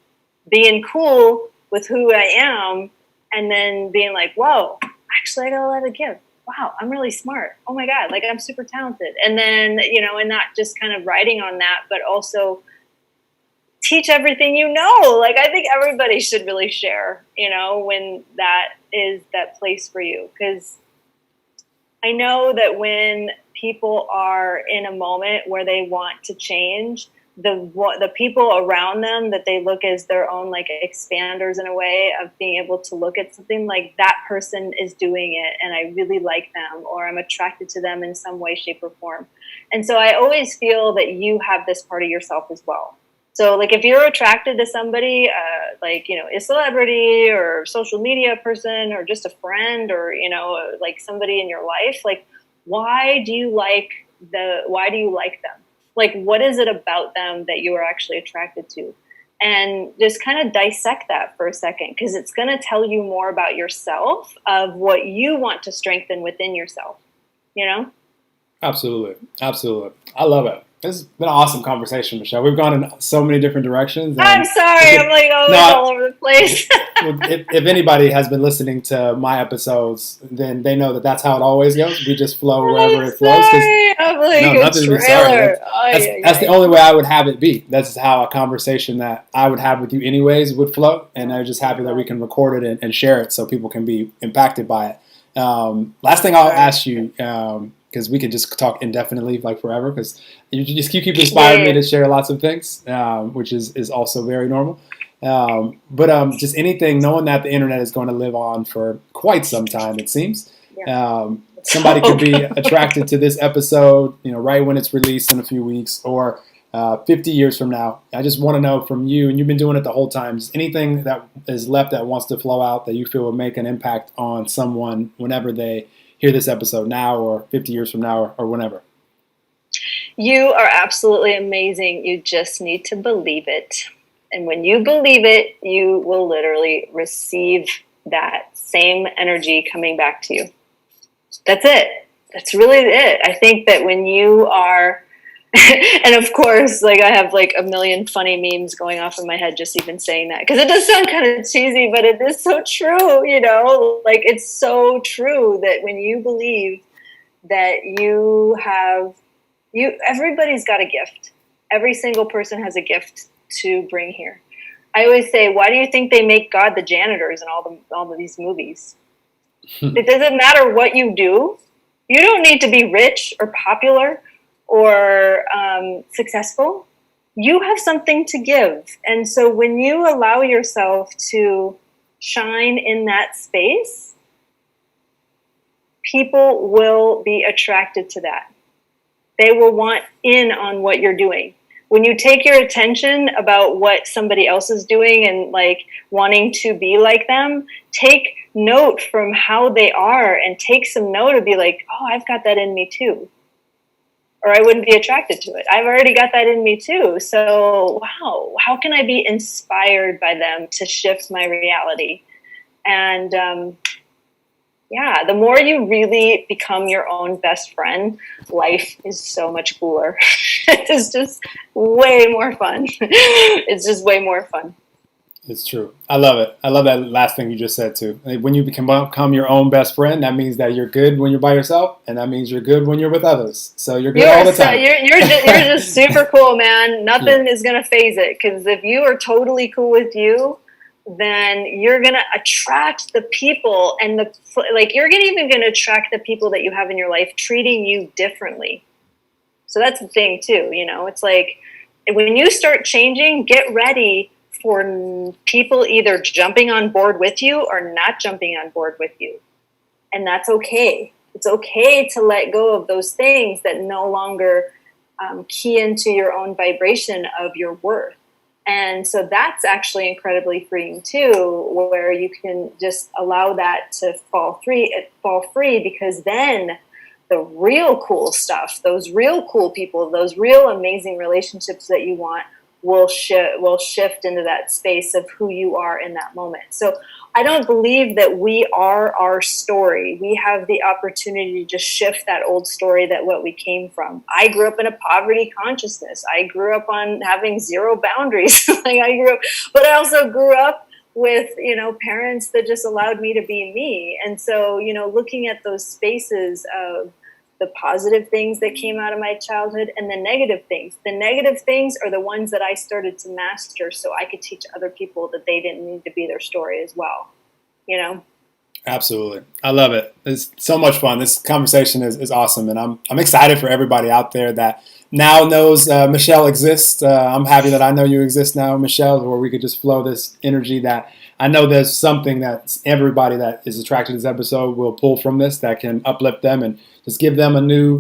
Speaker 2: being cool with who I am, and then being like, whoa, actually I gotta let it give. Wow, I'm really smart. Oh my God, like I'm super talented. And then, you know, and not just kind of riding on that, but also teach everything you know. Like I think everybody should really share, you know, when that is that place for you. Because I know that when people are in a moment where they want to change, the people around them that they look as their own like expanders in a way of being able to look at something like that person is doing it and I really like them, or I'm attracted to them in some way, shape or form. And so I always feel that you have this part of yourself as well. So like if you're attracted to somebody, like, you know, a celebrity or social media person or just a friend or, you know, like somebody in your life, like Why do you like them? Like, what is it about them that you are actually attracted to? And just kind of dissect that for a second, because it's going to tell you more about yourself, of what you want to strengthen within yourself, you know?
Speaker 1: Absolutely. Absolutely. I love it. This has been an awesome conversation, Michelle. We've gone in so many different directions.
Speaker 2: I'm sorry, I'm like always all over the place.
Speaker 1: if anybody has been listening to my episodes, then they know that that's how it always goes. We just flow wherever it flows.
Speaker 2: I'm like,
Speaker 1: no, nothing to be sorry. That's the only way I would have it be. That's how a conversation that I would have with you anyways would flow. And I'm just happy that we can record it and share it so people can be impacted by it. Last thing I'll ask you, because we could just talk indefinitely, like forever, because you keep inspiring me to share lots of things, which is also very normal. But just anything, knowing that the internet is going to live on for quite some time, it seems. Somebody could be attracted to this episode, right when it's released in a few weeks, or 50 years from now. I just want to know from you, and you've been doing it the whole time, just anything that is left that wants to flow out that you feel will make an impact on someone whenever they hear this episode, now or 50 years from now, or whenever.
Speaker 2: You are absolutely amazing. You just need to believe it. And when you believe it, you will literally receive that same energy coming back to you. That's it. That's really it. I think that when you are, and of course, like I have like a million funny memes going off in my head just even saying that, because it does sound kind of cheesy, but it is so true, like it's so true that when you believe that everybody's got a gift. Every single person has a gift to bring here. I always say, why do you think they make God the janitors in all of these movies? It doesn't matter what you do. You don't need to be rich or popular or successful. You have something to give. And so when you allow yourself to shine in that space, people will be attracted to that. They will want in on what you're doing. When you take your attention about what somebody else is doing and like wanting to be like them, take note from how they are and take some note and be like, oh, I've got that in me too. Or I wouldn't be attracted to it. I've already got that in me too. So, wow, how can I be inspired by them to shift my reality? And the more you really become your own best friend, life is so much cooler. It's just way more fun. It's just way more fun.
Speaker 1: It's true. I love it. I love that last thing you just said too. When you become your own best friend, that means that you're good when you're by yourself, and that means you're good when you're with others. So you're good all the time.
Speaker 2: You're just super cool, man. Nothing is gonna phase it, because if you are totally cool with you, then you're gonna attract the people, and you're even gonna attract the people that you have in your life treating you differently. So that's the thing too. It's like when you start changing, get ready for people either jumping on board with you or not jumping on board with you. And that's okay. It's okay to let go of those things that no longer key into your own vibration of your worth. And so that's actually incredibly freeing too, where you can just allow that to fall free, because then the real cool stuff, those real cool people, those real amazing relationships that you want will shift into that space of who you are in that moment. So I don't believe that we are our story. We have the opportunity to just shift that old story, that what we came from. I grew up in a poverty consciousness. I grew up on having zero boundaries. But I also grew up with, parents that just allowed me to be me. And so, looking at those spaces of the positive things that came out of my childhood and the negative things. The negative things are the ones that I started to master so I could teach other people that they didn't need to be their story as well.
Speaker 1: Absolutely. I love it. It's so much fun. This conversation is awesome. And I'm excited for everybody out there that now knows Michelle exists. I'm happy that I know you exist now, Michelle, where we could just flow this energy that I know there's something that everybody that is attracted to this episode will pull from this that can uplift them and just give them a new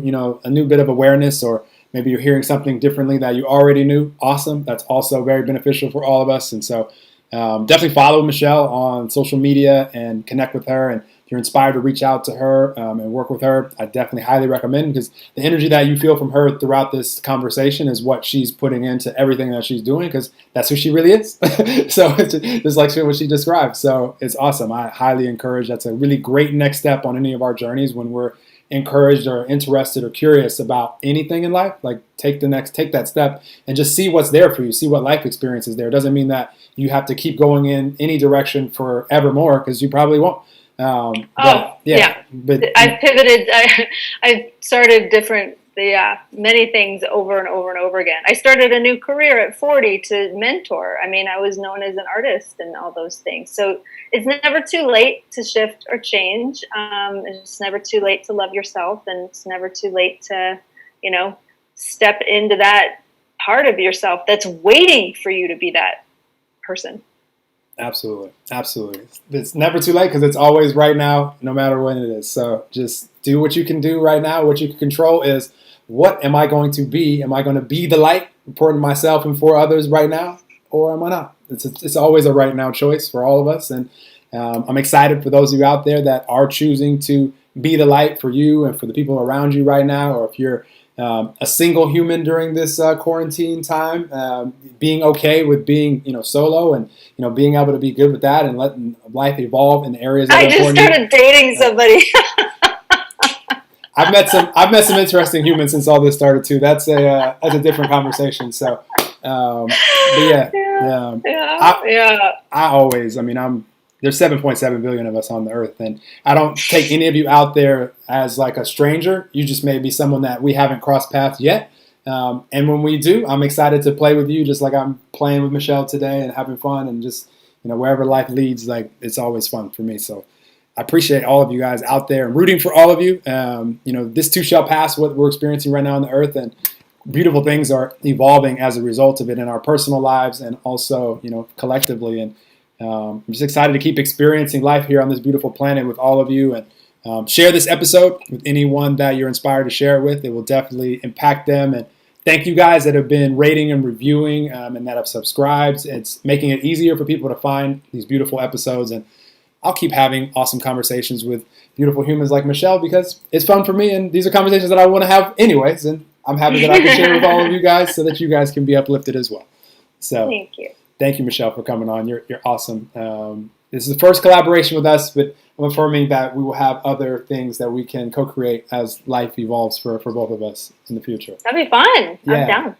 Speaker 1: bit of awareness, or maybe you're hearing something differently that you already knew. Awesome. That's also very beneficial for all of us. And so definitely follow Michelle on social media and connect with her and you're inspired to reach out to her and work with her, I definitely highly recommend, because the energy that you feel from her throughout this conversation is what she's putting into everything that she's doing, because that's who she really is. So it's just like what she described. So it's awesome. I highly encourage. That's a really great next step on any of our journeys when we're encouraged or interested or curious about anything in life. Like take that step and just see what's there for you, see what life experience is there. It doesn't mean that you have to keep going in any direction forevermore, because you probably won't. But
Speaker 2: I've pivoted. I've started many things over and over and over again. I started a new career at 40 to mentor. I mean, I was known as an artist and all those things. So it's never too late to shift or change. It's never too late to love yourself, and it's never too late to, step into that part of yourself that's waiting for you to be that person.
Speaker 1: Absolutely. It's never too late, because it's always right now, no matter when it is. So just do what you can do right now. What you can control is, what am I going to be? Am I going to be the light for myself and for others right now, or am I not? It's always a right now choice for all of us. And I'm excited for those of you out there that are choosing to be the light for you and for the people around you right now. Or if you're a single human during this quarantine time, being okay with being, solo, and being able to be good with that and letting life evolve in the areas that
Speaker 2: I just started dating somebody.
Speaker 1: I've met some interesting humans since all this started too. That's a different conversation. So, I always, there's 7.7 billion of us on the earth, and I don't take any of you out there as like a stranger. You just may be someone that we haven't crossed paths yet. And when we do, I'm excited to play with you, just like I'm playing with Michelle today and having fun, and just, wherever life leads, like, it's always fun for me. So I appreciate all of you guys out there and rooting for all of you. This too shall pass, what we're experiencing right now on the earth, and beautiful things are evolving as a result of it in our personal lives and also, collectively. And I'm just excited to keep experiencing life here on this beautiful planet with all of you, and share this episode with anyone that you're inspired to share it with. It will definitely impact them. And thank you guys that have been rating and reviewing and that have subscribed. It's making it easier for people to find these beautiful episodes. And I'll keep having awesome conversations with beautiful humans like Michelle, because it's fun for me, and these are conversations that I want to have anyways. And I'm happy that I can share with all of you guys so that you guys can be uplifted as well. So thank you, Michelle, for coming on. You're awesome. This is the first collaboration with us, but I'm affirming that we will have other things that we can co-create as life evolves for both of us in the future.
Speaker 2: That'd be fun.
Speaker 1: Yeah.
Speaker 2: I'm down.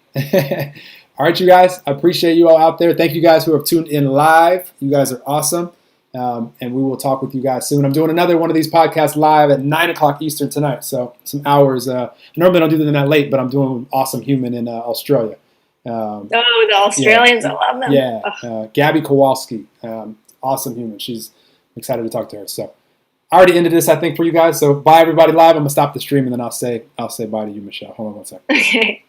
Speaker 1: All right, you guys. I appreciate you all out there. Thank you guys who have tuned in live. You guys are awesome. And we will talk with you guys soon. I'm doing another one of these podcasts live at 9 o'clock Eastern tonight. So some hours. Normally I don't do them that late, but I'm doing Awesome Human in Australia.
Speaker 2: The Australians, I love them.
Speaker 1: Yeah, Gabby Kowalski, Awesome Human. She's excited to talk to her. So I already ended this, I think, for you guys. So bye, everybody live. I'm going to stop the stream, and then I'll say bye to you, Michelle. Hold on one second.
Speaker 2: Okay.